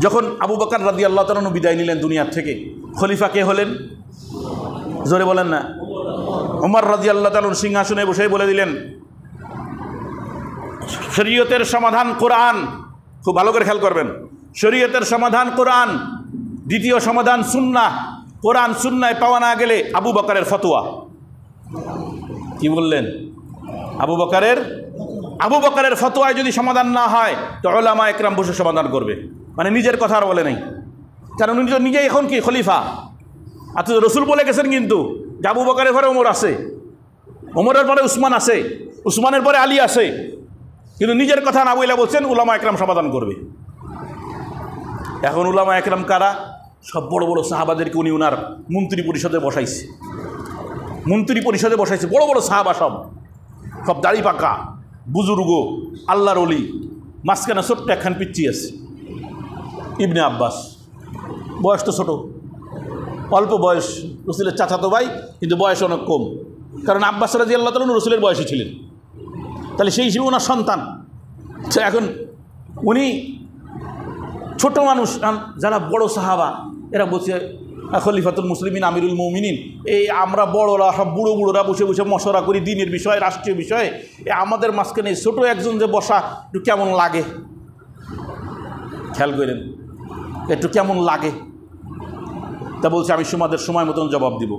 Speaker 1: যখন আবু বকর রাদিয়াল্লাহু তাআলা বিদায় নিলেন দুনিয়ার থেকে, খলিফা কে হলেন? জোরে বলেন না। ওমর রাদিয়াল্লাহু তাআলা সিংহাসনে বসে বলে দিলেন, শরীয়তের সমাধান কোরআন। খুব ভালো করে খেয়াল করবেন, শরীয়তের সমাধান কোরআন, দ্বিতীয় সমাধান সুন্নাহ। কোরআন সুন্নায় পাওয়া না গেলে আবু বকরের ফতোয়া। কি বললেন? আবু বকরের ফতোয়ায় যদি সমাধান না হয় তো উলামা একরাম বসে সমাধান করবে। মানে নিজের কথা আর বলে নাই, কারণ উনি তো নিজে এখন কি খলিফা। আচ্ছা, রাসূল বলে গেছেন কিন্তু যে আবু বকরের পরে ওমর আছে, ওমরের পরে উসমান আছে, উসমানের পরে আলী আছে, কিন্তু নিজের কথা না বলে বলছেন উলামা একরাম সমাধান করবে। এখন উলামা একরাম কারা? সব বড় বড় সাহাবাদেরকে উনি উনার মন্ত্রী পরিষদে বসাইছে, বড় বড় সাহাবা, সব দাড়ি পাকা বুজুর্গ আল্লাহর ওলি। মাঝখানে ছোট্ট একখান পিচ্চি আছে, ইবনে আব্বাস। বয়স তো ছোট, অল্প বয়স, রাসূলের চাচাতো ভাই, কিন্তু বয়স অনেক কম। কারণ আব্বাস রাদিয়াল্লাহু তাআলা রাসূলের বয়সী ছিলেন, তাহলে সেই হিসেবে ওনার সন্তান। এখন উনি ছোট মানুষ, যারা বড় সাহাবা এরা বলছে খলিফাতুল মুসলিমিন আমিরুল মুমিনিন, এই আমরা বড়রা সব বুড়োরা বসে বসে মশওরা করি দিনের বিষয়ে, রাষ্ট্রীয় বিষয়ে, আমাদের মাঝখানে ছোট একজন যে বসা একটু কেমন লাগে। খেয়াল করেন একটু কেমন লাগে। তা বলছে আমি তোমাদের সময় মতন জবাব দিব।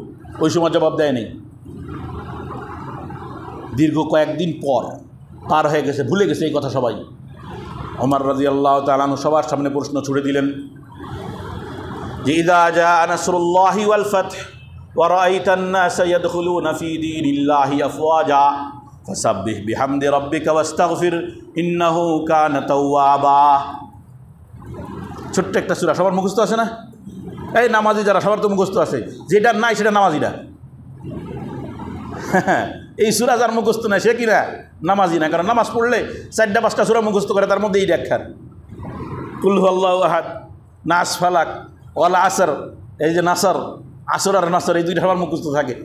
Speaker 1: ওই সময় জবাব দেয় নেই। দীর্ঘ কয়েকদিন পর পার হয়ে গেছে, ভুলে গেছে এই কথা সবাই। ওমর রাদিয়াল্লাহু তাআলা আনহু সবার সামনে প্রশ্ন ছুড়ে দিলেন যে ইযা জাআ নাসরুল্লাহি ওয়াল ফাতহ ওয়া রাআইতান নাসা ইয়াদখুলুনা ফি দীনিল্লাহি আফওয়াজা ফাসাব্বিহ বিহামদি রাব্বিকা ওয়াস্তাগফির ইন্নাহু কানা তাওয়াবা। ছোট্ট একটা সূরা, সবার মুখস্থ আছে না? এই নামাজি যারা, সবার তো মুখস্থ আছে। যেটা নাই সেটা নামাজিরা। এই সূরা যার মুখস্থ নাই সে কিনা নামাজি না। কারণ নামাজ পড়লে 4-5টা সূরা মুখস্থ করে, তার মধ্যে এই একখান কুল হুয়াল্লাহু আহাদ, নাস, ফালাক, ওয়াল আসর, এই যে নাসর, আসর আর নাসর, এই দুইটা সবার মুখস্থ থাকে।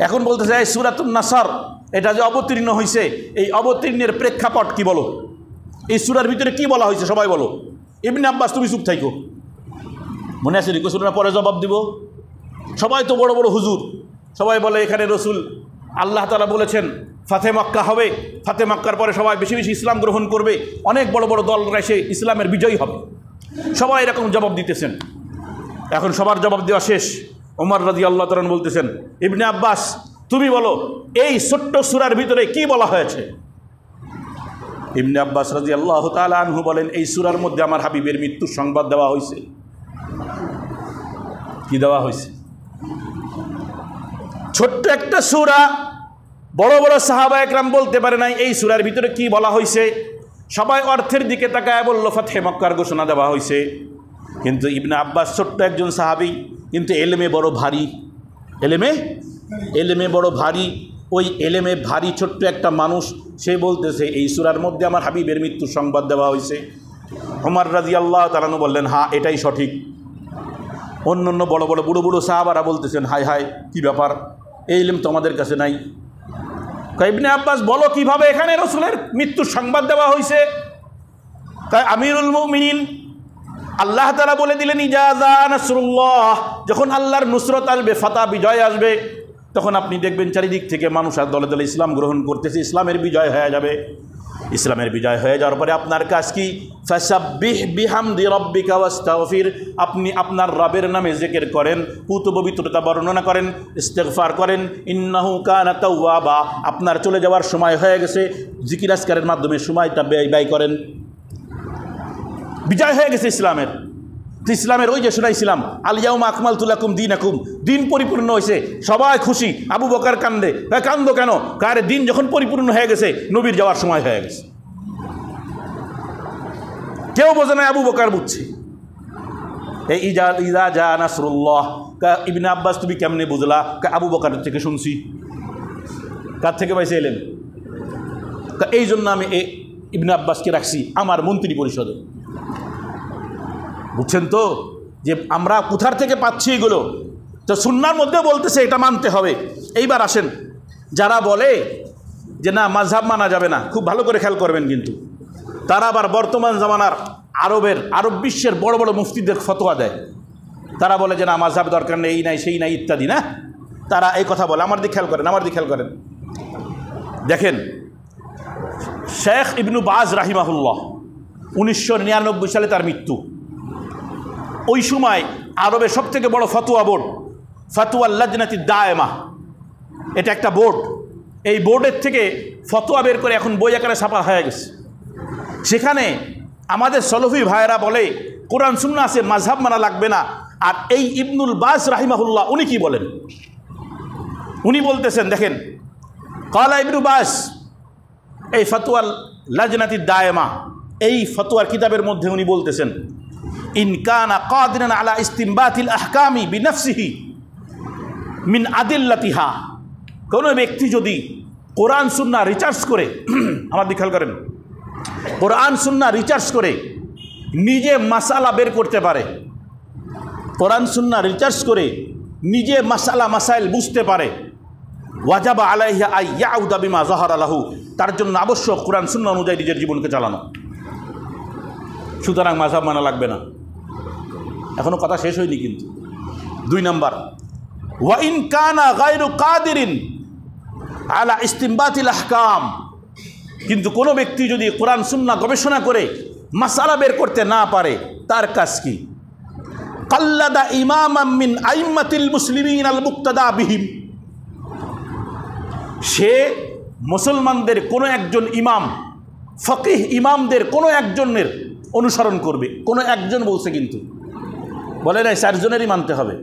Speaker 1: এখন বলতেছে এই সূরাতুন নাসর এটা যে অবতীর্ণ হয়েছে, এই অবতীর্ণের প্রেক্ষাপট কি বলো? এই সূরার ভিতরে কি বলা হয়েছে সবাই বলো। ইবনে আব্বাস তুমি চুপ থাইকো, মনে আছে রিকোয়েস্ট পরে জবাব দিব। সবাই তো বড় বড় হুজুর, সবাই বলে এখানে রসুল আল্লাহ তাআলা বলেছেন ফাতে মক্কা হবে, ফাতে মক্কার পরে সবাই বেশি বেশি ইসলাম গ্রহণ করবে, অনেক বড় বড় দলরা এসে ইসলামের বিজয়ী হবে। সবাই এরকম জবাব দিতেছেন। এখন সবার জবাব দেওয়া শেষ। ওমর রাদিয়াল্লাহু তাআলা বলতেছেন ইবনে আব্বাস তুমি বলো এই ছোট্ট সূরার ভিতরে কি বলা হয়েছে? ইবনে আব্বাস রাদিয়াল্লাহু তাআলা আনহু বলেন এই সূরার মধ্যে আমার হাবিবের মৃত্যুর সংবাদ দেওয়া হয়েছে। কি দেওয়া হয়েছে? ছোট্ট একটা সূরা, বড় বড় সাহাবা একরাম বলতে পারে নাই এই সূরার ভিতরে কি বলা হয়েছে। সবাই অর্থের দিকে তাকায় বলল ফাতহে মক্কার ঘোষণা দেওয়া হয়েছে। কিন্তু ইবনে আব্বাস ছোট্ট একজন সাহাবী, কিন্তু এলেমে বড় ভারী, এলেমে বড় ভারী। ওই এলেমে ভারী ছোট্ট একটা মানুষ, সে বলতেছে এই সূরার মধ্যে আমার হাবিবের মৃত্যুর সংবাদ দেওয়া হয়েছে। ওমর রাদিয়াল্লাহু তাআলা আনহু বললেন হ্যাঁ এটাই সঠিক। অন্য অন্য বড় বড় বুড়ো বুড়ো সাহাবারা বলতেছেন হায় হায় কি ব্যাপার, এই ইলম তো আমাদের কাছে নাই। ইবনে আব্বাস বলো কিভাবে এখানে রসুলের মৃত্যুর সংবাদ দেওয়া হয়েছে? তাই আমিরুল মুমিনিন আল্লাহ তাআলা বলে দিলেন ইজা জা নাসরুল্লাহ, যখন আল্লাহর নুসরত আসবে, ফাতা বিজয় আসবে, তখন আপনি দেখবেন চারিদিক থেকে মানুষ আর দলে দলে ইসলাম গ্রহণ করতেছে, ইসলামের বিজয় হয়ে যাবে। ইসলামের বিজয় হয়ে যাওয়ার পরে আপনার কাজ কি? ফাসাব্বিহ বিহামদি রাব্বিকা ওয়াস্তাগফির, আপনি আপনার রবের নামে জিকির করেন, পুত পবিত্রতা বর্ণনা করেন, ইস্তিগফার করেন। ইন্নাহু কানা তাওয়াবা, আপনার চলে যাওয়ার সময় হয়ে গেছে, জিকির আজকারের মাধ্যমে সময়টা ব্যয় করেন। বিজয় হয়ে গেছে ইসলামের। তো ইসলামের ওই যে শুনাইছিলাম আল ইয়াউমা আকমালতু লাকুম দীনাকুম, দিন পরিপূর্ণ হয়েছে, সবাই খুশি। আবু বকর কান্দে, কান্দো কেন? কারে দিন যখন পরিপূর্ণ হয়ে গেছে, নবীর যাওয়ার সময় হয়ে গেছে। কেউ বোঝে না, আবু বকর বুঝছে। এই ইজা জা নাসরুল্লাহ, ইবনে আব্বাস তুমি কেমনে বুঝলা? আবু বকরের থেকে শুনছি। কার থেকে পাইছে এলেন? এই জন্য আমি ইবনে আব্বাসকে রাখছি আমার মন্ত্রী পরিষদে। বুঝছেন তো যে আমরা কোথার থেকে পাচ্ছি এগুলো? তো সুন্নাহর মধ্যে বলতেছে এটা মানতে হবে। এইবার আসেন যারা বলে যে না মাযহাব মানা যাবে না, খুব ভালো করে খেয়াল করবেন কিন্তু তারা আবার বর্তমান জামানার আরব বিশ্বের বড় বড় মুফতিদের ফতোয়া দেয়। তারা বলে যে না মাযহাব দরকার নেই, এই নাই সেই নাই ইত্যাদি, না তারা এই কথা বলে। আমার দিকে খেয়াল করেন, দেখেন শেখ ইবনু বাজ রাহিমাহুল্লাহ 1999 সালে তার মৃত্যু। ওই সময় আরবের সবথেকে বড় ফতোয়া বোর্ড ফতোয়া লাজনাতি দায়েমা, এটা একটা বোর্ড। এই বোর্ডের থেকে ফতোয়া বের করে এখন বই আকারে ছাপা হয়ে গেছে। সেখানে আমাদের সলফি ভাইয়েরা বলে কোরআন সুন্নাহ আছে, মাযহাব মানা লাগবে না। আর এই ইবনুল বাজ রাহিমাহুল্লাহ উনি কি বলেন? উনি বলতেছেন দেখেন, কালা ইবনু বাজ, এই ফতোয়া লাজনাতি দায়েমা এই ফতোয়ার কিতাবের মধ্যে উনি বলতেছেন ইন কানা কাদিরান আলা ইস্তিমবাতিল আহকামি বিনফসিহি মিন আদিল্লাতিহা, কোনো ব্যক্তি যদি কোরআন সুন্নাহ রিসার্চ করে, আমার দিকে খেয়াল করেন, কোরআন সুন্নাহ রিসার্চ করে নিজে মাসালা বের করতে পারে, কোরআন সুন্নাহ রিসার্চ করে নিজে মাসাইল বুঝতে পারে, ওয়াজাবা আলাইহি আই ইয়াউদা বিমা যাহারা লাহু, তার জন্য আবশ্যক কোরআন সুন্নাহ অনুযায়ী নিজের জীবনকে চালানো। সুতরাং মাযহাব মানা লাগবে না। এখনো কথা শেষ হয়নি কিন্তু। 2 নাম্বার, ওয়া ইন কানা গায়রু কাদিরিন আলা ইস্তিমবাতিল আহকাম, কিন্তু কোনো ব্যক্তি যদি কোরআন সুন্নাহ গবেষণা করে মাসালা বের করতে না পারে তার কাজ কি? কাল্লাদা ইমামাম মিন আইম্মাতিল মুসলিমিন আল মুক্তাদা বিহিম, সে মুসলমানদের কোনো একজন ইমাম, ফকিহ ইমামদের কোনো একজনের অনুসরণ করবে। কোনো একজন বলছে, কিন্তু বলে নাই 4 জনেরই মানতে হবে।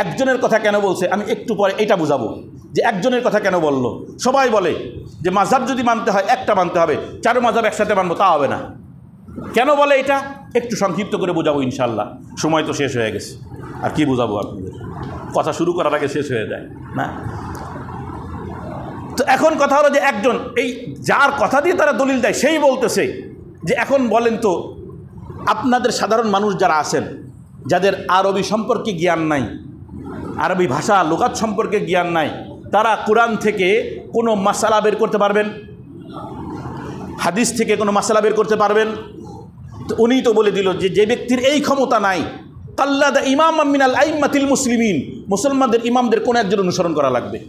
Speaker 1: একজনের কথা কেন বলছে আমি একটু পরে এটা বুঝাবো, যে একজনের কথা কেন বলল। সবাই বলে যে মাযহাব যদি মানতে হয় একটা মানতে হবে, 4 মাযহাব একসাথে মানবো, তা হবে না। কেন বলে এটা একটু সংক্ষিপ্ত করে বোঝাবো ইনশাল্লাহ। সময় তো শেষ হয়ে গেছে, আর কি বোঝাবো আপনাদের, কথা শুরু করার আগে শেষ হয়ে যায় না। তো এখন কথা হলো যে একজন, এই যার কথা দিয়ে তারা দলিল দেয় সেই বলতেছে যে এখন বলেন তো, আপনাদের সাধারণ মানুষ যারা আছেন, যাদের আরবি সম্পর্কে জ্ঞান নাই, আরবি ভাষা লুগাত সম্পর্কে জ্ঞান নাই, তারা কোরআন থেকে কোনো মাসালা বের করতে পারবেন? হাদিস থেকে কোনো মাসালা বের করতে পারবেন? তো উনি তো বলে দিল যে যে ব্যক্তির এই ক্ষমতা নাই, কাল্লাদা ইমাম মিনাল আইম্মাতিল মুসলিমিন, মুসলমানদের ইমামদের কোনো একজন অনুসরণ করা লাগবে।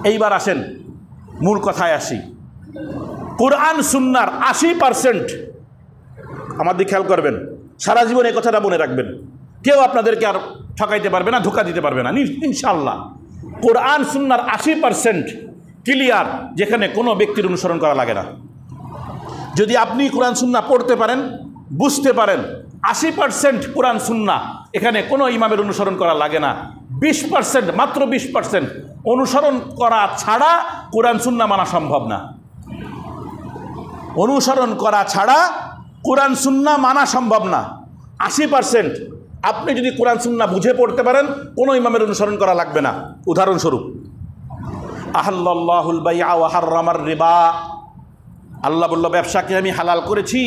Speaker 1: এইবার আসেন মূল কথায় আসি। কোরআন সুন্নাহর 80%, আমার দিকে খেয়াল করবেন, সারা জীবন এই কথাটা মনে রাখবেন, কেউ আপনাদেরকে আর ঠকাইতে পারবে না, ধোকা দিতে পারবে না ইনশাআল্লাহ। কোরআন সুন্নাহর 80% ক্লিয়ার, যেখানে কোনো ব্যক্তির অনুসরণ করা লাগে না। যদি আপনি কোরআন সুন্নাহ পড়তে পারেন, বুঝতে পারেন, 80% কোরআন সুন্নাহ, এখানে কোনো ইমামের অনুসরণ করা লাগে না। 20%, মাত্র 20% অনুসরণ করা ছাড়া কোরআন সুন্নাহ মানা সম্ভব না। অনুসরণ করা ছাড়া কোরআন সুন্নাহ মানা সম্ভব না। 80% আপনি যদি কোরআন সুন্নাহ বুঝে পড়তে পারেন, কোনো ইমামের অনুসরণ করা লাগবে না। উদাহরণস্বরূপ, আহাল্লাল্লাহুল বাইআ ওয়া হাররামার রিবা, আল্লাহ বলল ব্যবসাকে আমি হালাল করেছি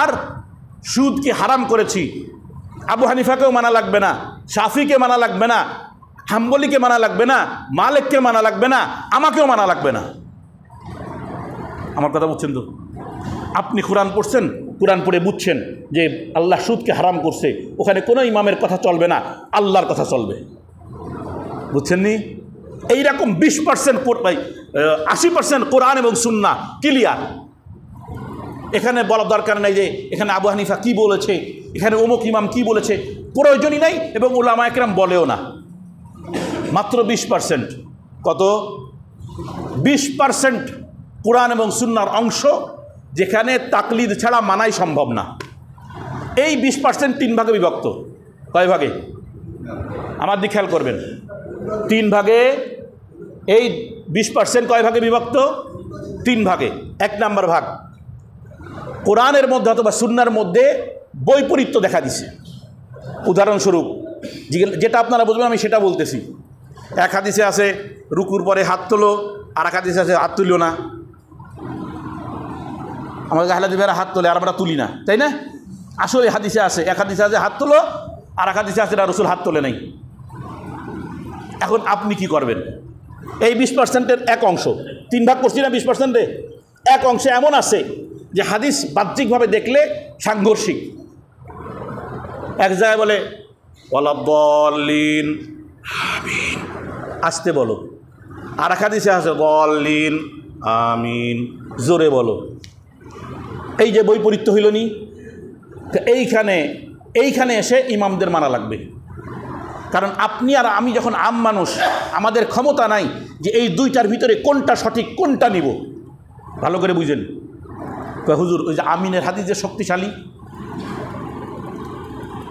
Speaker 1: আর সুদকে হারাম করেছি। আবু হানিফাকেও মানা লাগবে না, শাফিকে মানা লাগবে না, হাম্বলিকে মানা লাগবে না, মালিককে মানা লাগবে না, আমাকেও মানা লাগবে না। আমার কথা বুঝছেন তো? আপনি কোরআন পড়ছেন, কোরআন পড়ে বুঝছেন যে আল্লাহ সুদকে হারাম করছে, ওখানে কোনো ইমামের কথা চলবে না, আল্লাহর কথা চলবে। বুঝছেন নি? এইরকম 20%, 80% কোরআন এবং সুন্নাহ ক্লিয়ার। এখানে বলার দরকার নাই যে এখানে আবু হানিফা কি বলেছে, এখানে অমুক ইমাম কি বলেছে, প্রয়োজনই নাই, এবং উলামা একরাম বলেও না। মাত্র 20%। কত? 20% কোরআন এবং সুন্নাহর অংশ, যেখানে তাকলিদ ছাড়া মানাই সম্ভব না। এই 20% 3 ভাগে বিভক্ত। কয় ভাগে? আমার দিকে খেয়াল করবেন, 3 ভাগে। এই 20% কয় ভাগে বিভক্ত? 3 ভাগে। 1 নম্বর ভাগ, কোরআনের মধ্যে অথবা সুন্নাহর মধ্যে বৈপরীত্য দেখা দিছে। উদাহরণস্বরূপ, যেটা আপনারা বুঝবেন আমি সেটা বলতেছি। এক হাদিসে আছে রুকুর পরে হাত তোলো, আর এক হাদিসে আছে হাত তুলিও না। আমাদের আহলে হাদিসেরা হাত তোলে আর আমরা তুলি না, তাই না? আসলে হাদিসে আছে, এক হাদিসে আছে হাত তোলো, আর এক হাদিসে আছে রাসূল হাত তোলে নাই। এখন আপনি কি করবেন? এই 20%-এর এক অংশ, 3 ভাগ করছি না 20%-এ, এক অংশে এমন আছে যে হাদিস বাহ্যিকভাবে দেখলে সাংঘর্ষিক। এক জায়গায় বলে ওয়ালাদ-দাল্লিন, আমিন, আসতে বলো। আর এক হাদিসে আছে দাল্লিন, আমিন, জোরে বলো। এই যে বৈপরীত্য হইল নি, এইখানে এসে ইমামদের মানা লাগবে। কারণ আপনি আর আমি যখন আম মানুষ, আমাদের ক্ষমতা নাই যে এই 2টার ভিতরে কোনটা সঠিক কোনটা নিব। ভালো করে বুঝেন। হুজুর ওই যে আমিনের হাদিস যে শক্তিশালী,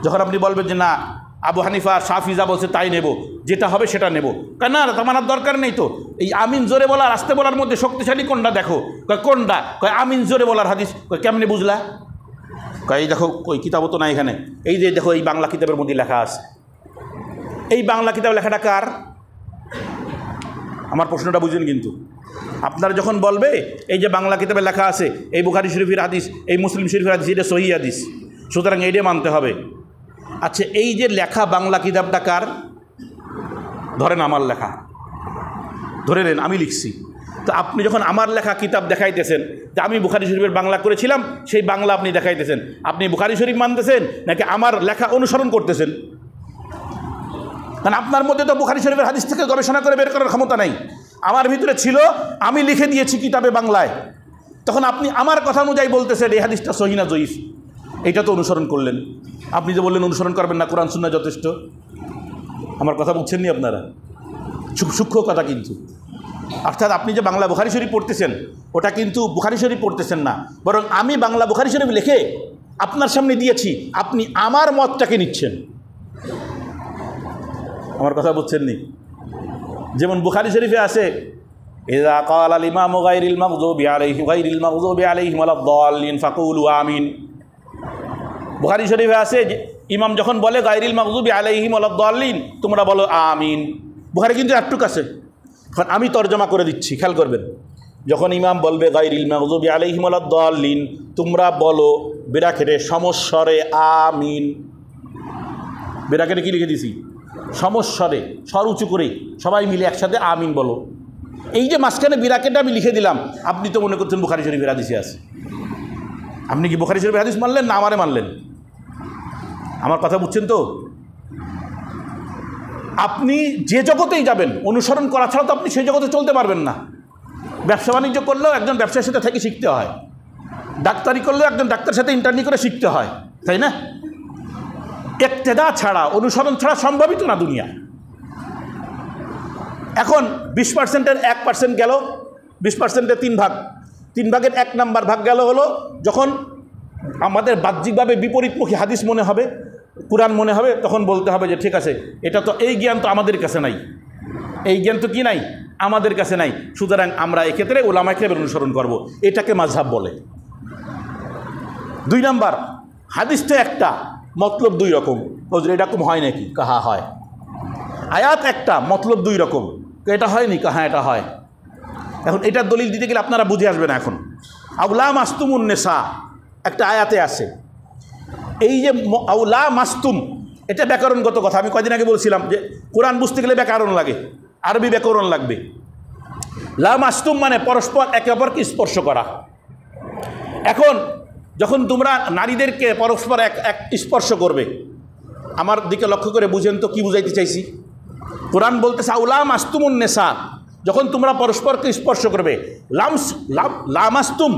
Speaker 1: যখন আপনি বলবেন যে না আবু হানিফা শাফি যা বলছে তাই নেব, যেটা হবে সেটা নেব, না মানার দরকার নেই তো। এই আমিন জোরে বলার আসতে বলার মধ্যে শক্তিশালী কোনটা দেখো। কোনটা? আমিন জোরে বলার হাদিস। কেমনে বুঝলা? এই দেখো ওই কিতাবও তো না এখানে, এই যে দেখো এই বাংলা কিতাবের মধ্যে লেখা আছে। এই বাংলা কিতাব লেখাটা কার? আমার প্রশ্নটা বুঝুন। কিন্তু আপনারা যখন বলবে এই যে বাংলা কিতাবে লেখা আছে এই বুখারী শরীফের হাদিস, এই মুসলিম শরীফের হাদিস, এটা সহিহ হাদিস, সুতরাং এইটা মানতে হবে। আচ্ছা, এই যে লেখা বাংলা কিতাবটা কার? ধরেন আমার লেখা, ধরে নেন আমি লিখছি। তো আপনি যখন আমার লেখা কিতাব দেখাইতেছেন, যে আমি বুখারী শরীফের বাংলা করেছিলাম, সেই বাংলা আপনি দেখাইতেছেন, আপনি বুখারী শরীফ মানতেছেন নাকি আমার লেখা অনুসরণ করতেছেন? কারণ আপনার মধ্যে তো বুখারী শরীফের হাদিস থেকে গবেষণা করে বের করার ক্ষমতা নাই। আমার ভিতরে ছিল, আমি লিখে দিয়েছি কিতাবে বাংলায়। তখন আপনি আমার কথা অনুযায়ী বলতেছেন এই হাদিসটা সহিহ না জয়ীফ, এইটা তো অনুসরণ করলেন। আপনি যে বললেন অনুসরণ করবেন না, কোরআন সুন্নাহ যথেষ্ট। আমার কথা বুঝছেন নি আপনারা? সূক্ষ্ম কথা কিন্তু। অর্থাৎ আপনি যে বাংলা বুখারী শরীফ পড়তেছেন, ওটা কিন্তু বুখারী শরীফ পড়তেছেন না, বরং আমি বাংলা বুখারী শরীফ লিখে আপনার সামনে দিয়েছি, আপনি আমার মতটাকে নিচ্ছেন। আমার কথা বুঝছেন নি? যেমন বুখারী শরীফে আছে, ইযা ক্বালা আল ইমামু গায়রিল মাগযুবি আলাইহিম ওয়ালাদ-দাল্লিন ফাকুলু আমিন। বুখারী শরীফে আছে যে ইমাম যখন বলে গায়রিল মাগযুবি আলাইহিম ওয়ালাদ-দাল্লিন, তোমরা বলো আমিন। বুখারী কিন্তু একটুক আছে। এখন আমি তরজমা করে দিচ্ছি, খেয়াল করবেন। যখন ইমাম বলবে গায়রিল মাগযুবি আলাইহিম ওয়ালাদ-দাল্লিন, তোমরা বলো ব্র্যাকেটে সমস্বরে আমিন। ব্র্যাকেটে কি লিখে দিছি? সমস্বরে, স্বর উঁচু করে সবাই মিলে একসাথে আমিন বলো। এই যে মাঝখানে ব্র্যাকেটে আমি লিখে দিলাম, আপনি তো মনে করছেন বুখারী শরীফের হাদিসে আছে। আপনি কি বুখারী শরীফের হাদিস মানলেন না আমারে মানলেন? আমার কথা বুঝছেন তো? আপনি যে জগতেই যাবেন, অনুসরণ করা ছাড়া তো আপনি সেই জগতে চলতে পারবেন না। ব্যবসা বাণিজ্য করলেও একজন ব্যবসার সাথে থেকে শিখতে হয়, ডাক্তারি করলেও একজন ডাক্তারের সাথে ইন্টারনি করে শিখতে হয়, তাই না? ইক্তেদা ছাড়া, অনুসরণ ছাড়া সম্ভবই তো না দুনিয়া। এখন 20%-এর 1% গেল, 20%-এর 3 ভাগ, 3 ভাগের 1 নাম্বার ভাগ গেল হলো যখন আমাদের বাহ্যিকভাবে বিপরীতমুখী হাদিস মনে হবে, কুরআন মনে হবে, তখন বলতে হবে যে ঠিক আছে, এটা তো এই জ্ঞান তো আমাদের কাছে নাই, এই জ্ঞান তো কি নাই আমাদের কাছে নাই, সুতরাং আমরা এক্ষেত্রে উলামায়ে কেরামের অনুসরণ করব। এটাকে মাযহাব বলে। 2 নাম্বার, হাদিস তো একটা, মতলব 2 রকম। হুজুর এরকম হয় নাকি? কাহা হয়। আয়াত একটা, মতলব 2 রকম। এটা হয়নি? কাহা এটা হয়। এখন এটার দলিল দিতে গেলে আপনারা বুঝে আসবেন। এখন আউলা মাস্তুমুন নেসা একটা আয়াতে আছে। এই যে আউলা মাস্তুম, এটা ব্যাকরণগত কথা। আমি কয়দিন আগে বলছিলাম যে কোরআন বুঝতে গেলে ব্যাকরণ লাগে, আরবি ব্যাকরণ লাগবে। লা মাস্তুম মানে পরস্পর একে অপরকে স্পর্শ করা। এখন যখন তোমরা নারীদেরকে পরস্পর এক স্পর্শ করবে, আমার দিকে লক্ষ্য করে বুঝেন তো কি বুঝাইতে চাইছি। কোরআন বলতেছে আউলা মাস্তুমুন নেসা, যখন তোমরা পরস্পরকে স্পর্শ করবে। লা মাস্তুম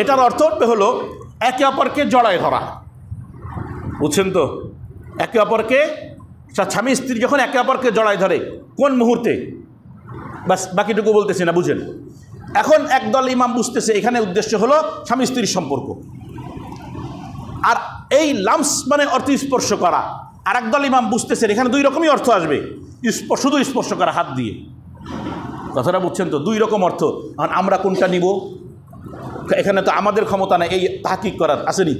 Speaker 1: এটার অর্থ হলো একে অপরকে জড়ায় ধরা, বুঝছেন তো? একে অপরকে, স্বামী স্ত্রী যখন একে অপরকে জড়ায় ধরে, কোন মুহূর্তে, বাস বাকিটুকু বলতেছি না, বুঝেন। এখন একদল ইমাম বুঝতেছে এখানে উদ্দেশ্য হলো স্বামী স্ত্রীর সম্পর্ক, আর এই লামস মানে অর্থ স্পর্শ করা। আর একদল ইমাম বুঝতেছেন এখানে 2 রকমই অর্থ আসবে, শুধু স্পর্শ করা হাত দিয়ে। কথাটা বুঝছেন তো? 2 রকম অর্থ। আর আমরা কোনটা নিব? এখানে তো আমাদের ক্ষমতা নেই এই তাহকিক করার, আসেনি?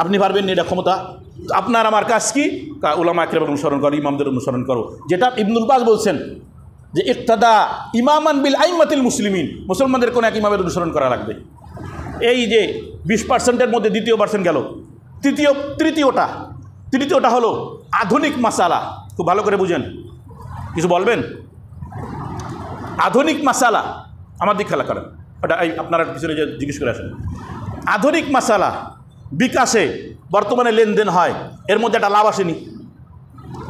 Speaker 1: আপনি পারবেন না, এটা ক্ষমতা আপনার আমার কাজ কি? উলামায়ে কেরামের অনুসরণ করো, ইমামদের অনুসরণ করো। যেটা ইবনুল বাজ বলছেন যে ইক্তাদা ইমামান বিল আইম্মাতিল মুসলিমিন, মুসলমানদের কোন এক ইমামের অনুসরণ করা লাগবে। এই যে 20%-এর মধ্যে 2% গেল। তৃতীয়টা হলো আধুনিক মাসালা। খুব ভালো করে বুঝেন, কিছু বলবেন? আধুনিক মাসালা, আমার দিক খেলা করেন, ওটা এই আপনারা পিছনে যে জিজ্ঞেস করে আসেন। আধুনিক মাসালা বিকাশে বর্তমানে লেনদেন হয়, এর মধ্যে একটা লাভ আসেনি?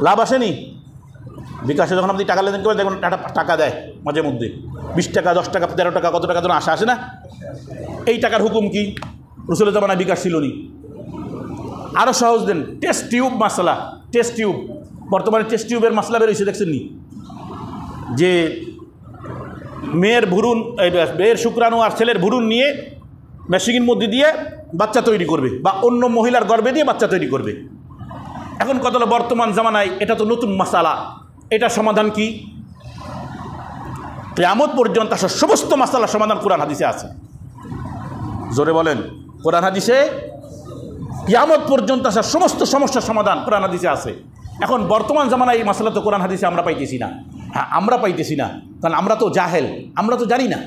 Speaker 1: লাভ আসেনি? বিকাশে যখন আপনি টাকা লেনদেন করেন, দেখুন একটা টাকা দেয় মাঝে মধ্যে, 20 টাকা, 10 টাকা, 13 টাকা, কত টাকা যেন আসে না? এই টাকার হুকুম কি? রাসূলের জামানায় বিকাশ ছিল নি। আরও সহজ দেন, টেস্ট টিউব মাসালা। টেস্ট টিউব, বর্তমানে টেস্ট টিউবের মাসলা বেরোইছে, দেখছেন নি? যে মেয়ের শুক্রাণু আর ছেলের ভ্রূণ নিয়ে মেশিনের মধ্যে দিয়ে বাচ্চা তৈরি করবে, বা অন্য মহিলার গর্ভে দিয়ে বাচ্চা তৈরি করবে। এখন কত হলো বর্তমান জামানায়, এটা তো নতুন মাসালা। এটা সমাধান কি? কিয়ামত পর্যন্ত আসা সমস্ত মাসালার সমাধান কোরআন হাদিসে আছে। জোরে বলেন, কোরআন হাদিসে কিয়ামত পর্যন্ত আসা সমস্ত সমস্যার সমাধান কোরআন হাদিসে আছে। এখন বর্তমান জামানায় এই মাসালা তো কোরআন হাদিসে আমরা পাইতেছি না। হ্যাঁ, আমরা পাইতেছি না কারণ আমরা তো জাহেল, আমরা তো জানি না।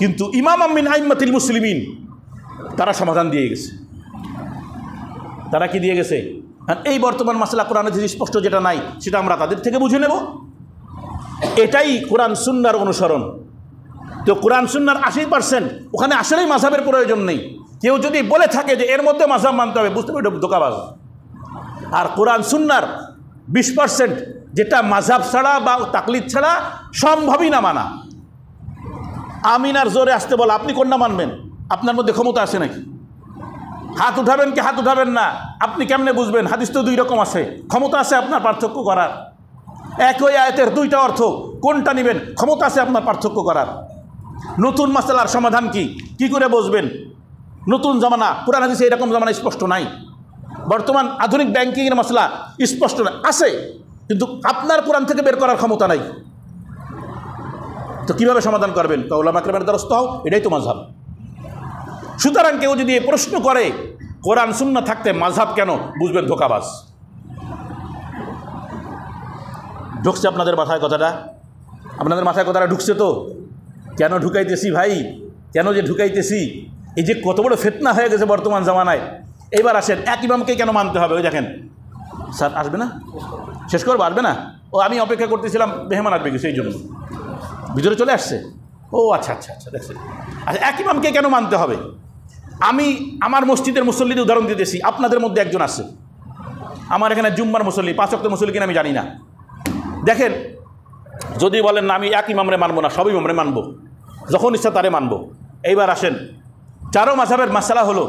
Speaker 1: কিন্তু ইমাম মিন আইম্মাতিল মুসলিমিন তারা সমাধান দিয়ে গেছে। তারা কি দিয়ে গেছে? এই বর্তমান মাসলা কোরআনে যে স্পষ্ট যেটা নাই, সেটা আমরা তাদের থেকে বুঝে নেব। এটাই কোরআন সুন্নাহর অনুসরণ। তো কোরআন সুন্নাহর 80%, ওখানে আসলেই মাযহাবের প্রয়োজন নেই। কেউ যদি বলে থাকে যে এর মধ্যে মাযহাব মানতে হবে, বুঝতে পারবে ধোঁকাবাজ। আর কোরআন সুন্নাহর 20%, যেটা মাযহাব ছাড়া বা তাকলিদ ছাড়া সম্ভবই না মানা। আমিন আর জোরে আসতে বলা, আপনি কোনটা মানবেন? আপনার মধ্যে ক্ষমতা আছে নাকি? হাত উঠাবেন কি হাত উঠাবেন না আপনি কেমনে বুঝবেন? হাদিস তো দুই রকম আছে, ক্ষমতা আছে আপনার পার্থক্য করার। একই আয়াতের দুইটা অর্থ, কোনটা নেবেন? ক্ষমতা আছে আপনার পার্থক্য করার। নতুন মাসালার সমাধান কি করে বুঝবেন? নতুন জামানা, পুরান হাদিসে এরকম জামানা স্পষ্ট নাই। বর্তমান আধুনিক ব্যাংকিংয়ের মশলা স্পষ্ট আছে, কিন্তু আপনার কোরআন থেকে বের করার ক্ষমতা নাই। তো কীভাবে সমাধান করবেন? উলামা কেরামের দ্বারস্থ হও, এটাই তো মাযহাব। সুতরাং কেউ যদি প্রশ্ন করে কোরআন সুন্নাহ থাকতে মাযহাব কেন, বুঝবেন ধোঁকাবাজ। ঢুকছে আপনাদের মাথায় কথাটা? আপনাদের মাথায় কথাটা ঢুকছে তো? কেন ঢুকাইতেছি ভাই, কেন যে ঢুকাইতেছি? এই যে কত বড় ফিতনা হয়ে গেছে বর্তমান জামানায়। এইবার আসেন, এক ইমামকে কেন মানতে হবে? ওই দেখেন স্যার আসবে না, শেষ করবো, আসবে না। ও আমি অপেক্ষা করতেছিলাম, মেহমান আসবে কি সেই জন্য ভিতরে চলে আসছে। ও আচ্ছা আচ্ছা আচ্ছা, দেখছেন। আচ্ছা, এক ইমামকে কেন মানতে হবে? আমি আমার মসজিদের মুসল্লিদের উদাহরণ দিতেছি। আপনাদের মধ্যে একজন আছে, আমার এখানে জুম্মার মুসল্লি, 5 ওয়াক্তের মুসল্লি কিনা আমি জানি না। দেখেন, যদি বলেন না আমি এক ইমামরে মানবো না, সব ইমামরে মানবো, যখন ইচ্ছা তারে মানবো। এইবার আসেন, চারো মাযহাবের মাসালা হলো,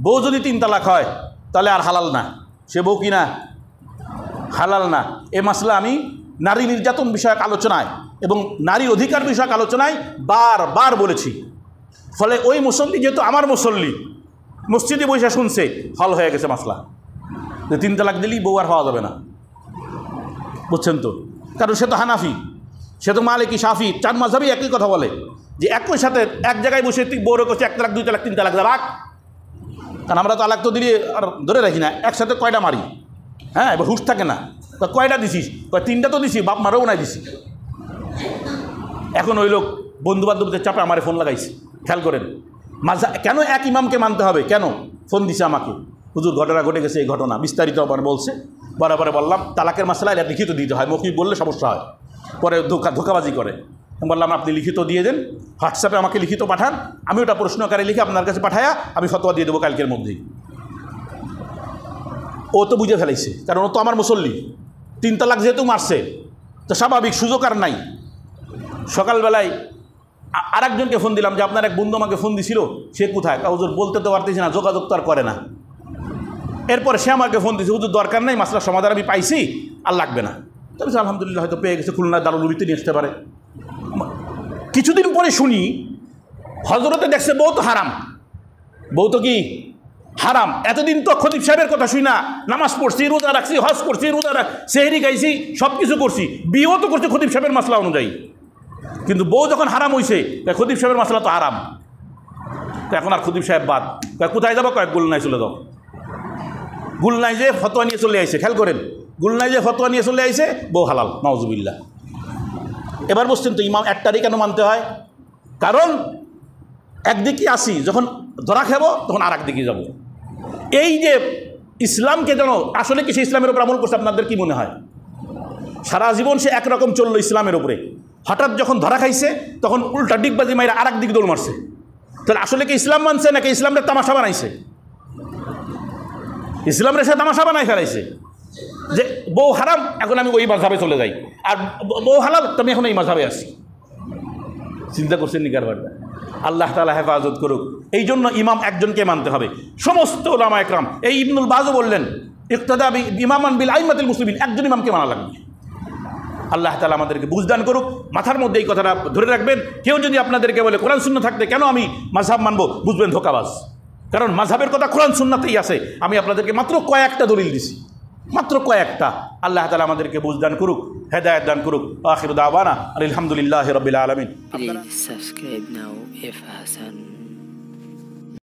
Speaker 1: বউ যদি 3 তালাক হয় তাহলে আর হালাল না, সে বউ কি না? হালাল না। এ মাসলা আমি নারী নির্যাতন বিষয়ক আলোচনায় এবং নারী অধিকার বিষয়ক আলোচনায় বারবার বলেছি। ফলে ওই মুসল্লি যেহেতু আমার মুসল্লি, মসজিদে বৈশা শুনছে, হল হয়ে গেছে মাসলা যে 3 তালাক দিলেই বউ আর হওয়া যাবে না। বুঝছেন তো? কারণ সে তো হানাফি, সে তো মালিকি, শাফি, 4 মাযহাবই একই কথা বলে যে একই সাথে এক জায়গায় বসে তুই বউরে করছে 1 তালাক 2 তালাক 3 তালাক রাখ। কারণ আমরা তালাক তো দিলে আর ধরে রাখি না, একসাথে কয়টা মারি। হ্যাঁ, এবার হুশ থাকে না, কয়টা দিছিস? 3টা তো দিছি, বাপ মারও নাই দিছি। এখন ওই লোক বন্ধুবান্ধবদের চাপে আমার ফোন লাগাইছে। খেয়াল করেন, কেন এক ইমামকে মানতে হবে? কেন ফোন দিছে আমাকে, হুজুর ঘটনা ঘটে গেছে, এই ঘটনা বিস্তারিত আবার বলছে। বরাবরে বললাম তালাকের মাসলা এটা লিখিত দিতে হয়, মৌখিক বললে সমস্যা হয়, পরে ধোকাবাজি করে। বললাম আপনি লিখিত দিয়ে দেন, হোয়াটসঅ্যাপে আমাকে লিখিত পাঠান, আমি ওটা প্রশ্ন আকারে লিখে আপনার কাছে পাঠায়া আমি ফতোয়া দিয়ে দেবো কালকের মধ্যেই। ও তো বুঝে ফেলাইছে, কারণ ও তো আমার মুসল্লি। 3 তালাক যেহেতু মারছে, তো স্বাভাবিক, সুযোগ আর নাই। সকালবেলায় আরেকজনকে ফোন দিলাম যে আপনার এক বন্ধু আমাকে ফোন দিছিল, সে কোথায়? হুজুর বলতে তো পারতেছি না, যোগাযোগ তো আর করে না। এরপরে সে আমাকে ফোন দিয়েছে, হুজুর দরকার নেই, মাসলার সমাধান আমি পাইছি, আর লাগবে না। তবে আলহামদুলিল্লাহ হয়তো পেয়ে গেছে, খুলনার দারুল উলুমে নিয়ে আসতে পারে। কিছুদিন পরে শুনি হজরতে দেখছে বউ তো হারাম, বউ তো কি হারাম। এতদিন তো খতিব সাহেবের কথা শুই না, নামাজ পড়ছি, রোজা রাখছি, হজ করছি, সেহরি খাইছি, সব কিছু করছি, বিয়েও তো করছি খতিব সাহেবের মাসলা অনুযায়ী। কিন্তু বউ যখন হারাম হয়েছে, খতিব সাহেবের মাসলা তো হারাম, তো এখন আর খতিব সাহেব বাদ। কোথায় যাবো? কয়েক গুলনায় চলে যাও। গুলনায় যে ফতোয়া নিয়ে চলে আইছে, খেয়াল করেন, গুলনায় যে ফতোয়া নিয়ে চলে আইছে, বউ হালাল, নাউজুবিল্লাহ। এবার বলছেন তো ইমাম একটারই কেন মানতে হয়? কারণ একদিকে আসি, যখন ধরা খাব তখন আর একদিকে যাব। এই যে ইসলামকে যেন আসলে কি সে ইসলামের উপর আমল করছে, আপনাদের কি মনে হয়? সারা জীবন সে একরকম চললো ইসলামের উপরে, হঠাৎ যখন ধরা খাইছে তখন উল্টা ডিগবাজি মাইরা আর একদিকে দৌড় মারছে। তাহলে আসলে কি ইসলাম মানছে নাকি ইসলামটা তামাশা বানাইছে? ইসলামের সে তামাশা বানাই ফেলাইছে যে বউ হারাম, এখন আমি ওই মাযহাবে চলে যাই, আর বউ হালাল, তো আমি এখন এই মাযহাবে আসি। চিন্তা করছেন নি কারবারটা? আল্লাহ তাআলা হেফাজত করুক। এই জন্য ইমাম একজনকে মানতে হবে। সমস্ত উলামা একরাম, এই ইবনুল বাজও বললেন ইক্তাদা ইমামান বিল আইম্মাতিল মুসলিমিন, একজন ইমামকে মানা লাগবে। আল্লাহ তাআলা আমাদেরকে বুঝদান করুক। মাথার মধ্যে এই কথাটা ধরে রাখবেন। কেউ যদি আপনাদেরকে বলে কোরআন সুন্নাহ থাকতে কেন আমি মাযহাব মানবো, বুঝবেন ধোঁকাবাজ। কারণ মাযহাবের কথা কোরআন সুন্নাহতেই আছে। আমি আপনাদেরকে মাত্র কয়েকটা দলিল দিছি, মাত্র কয়েকটা। আল্লাহ তাআলা আমাদেরকে বুঝদান করুক, হেদায়েত দান করুক। আখিরু দাওয়ানা আলহামদুলিল্লাহি রাব্বিল আলামিন।
Speaker 2: Please subscribe now if Hassan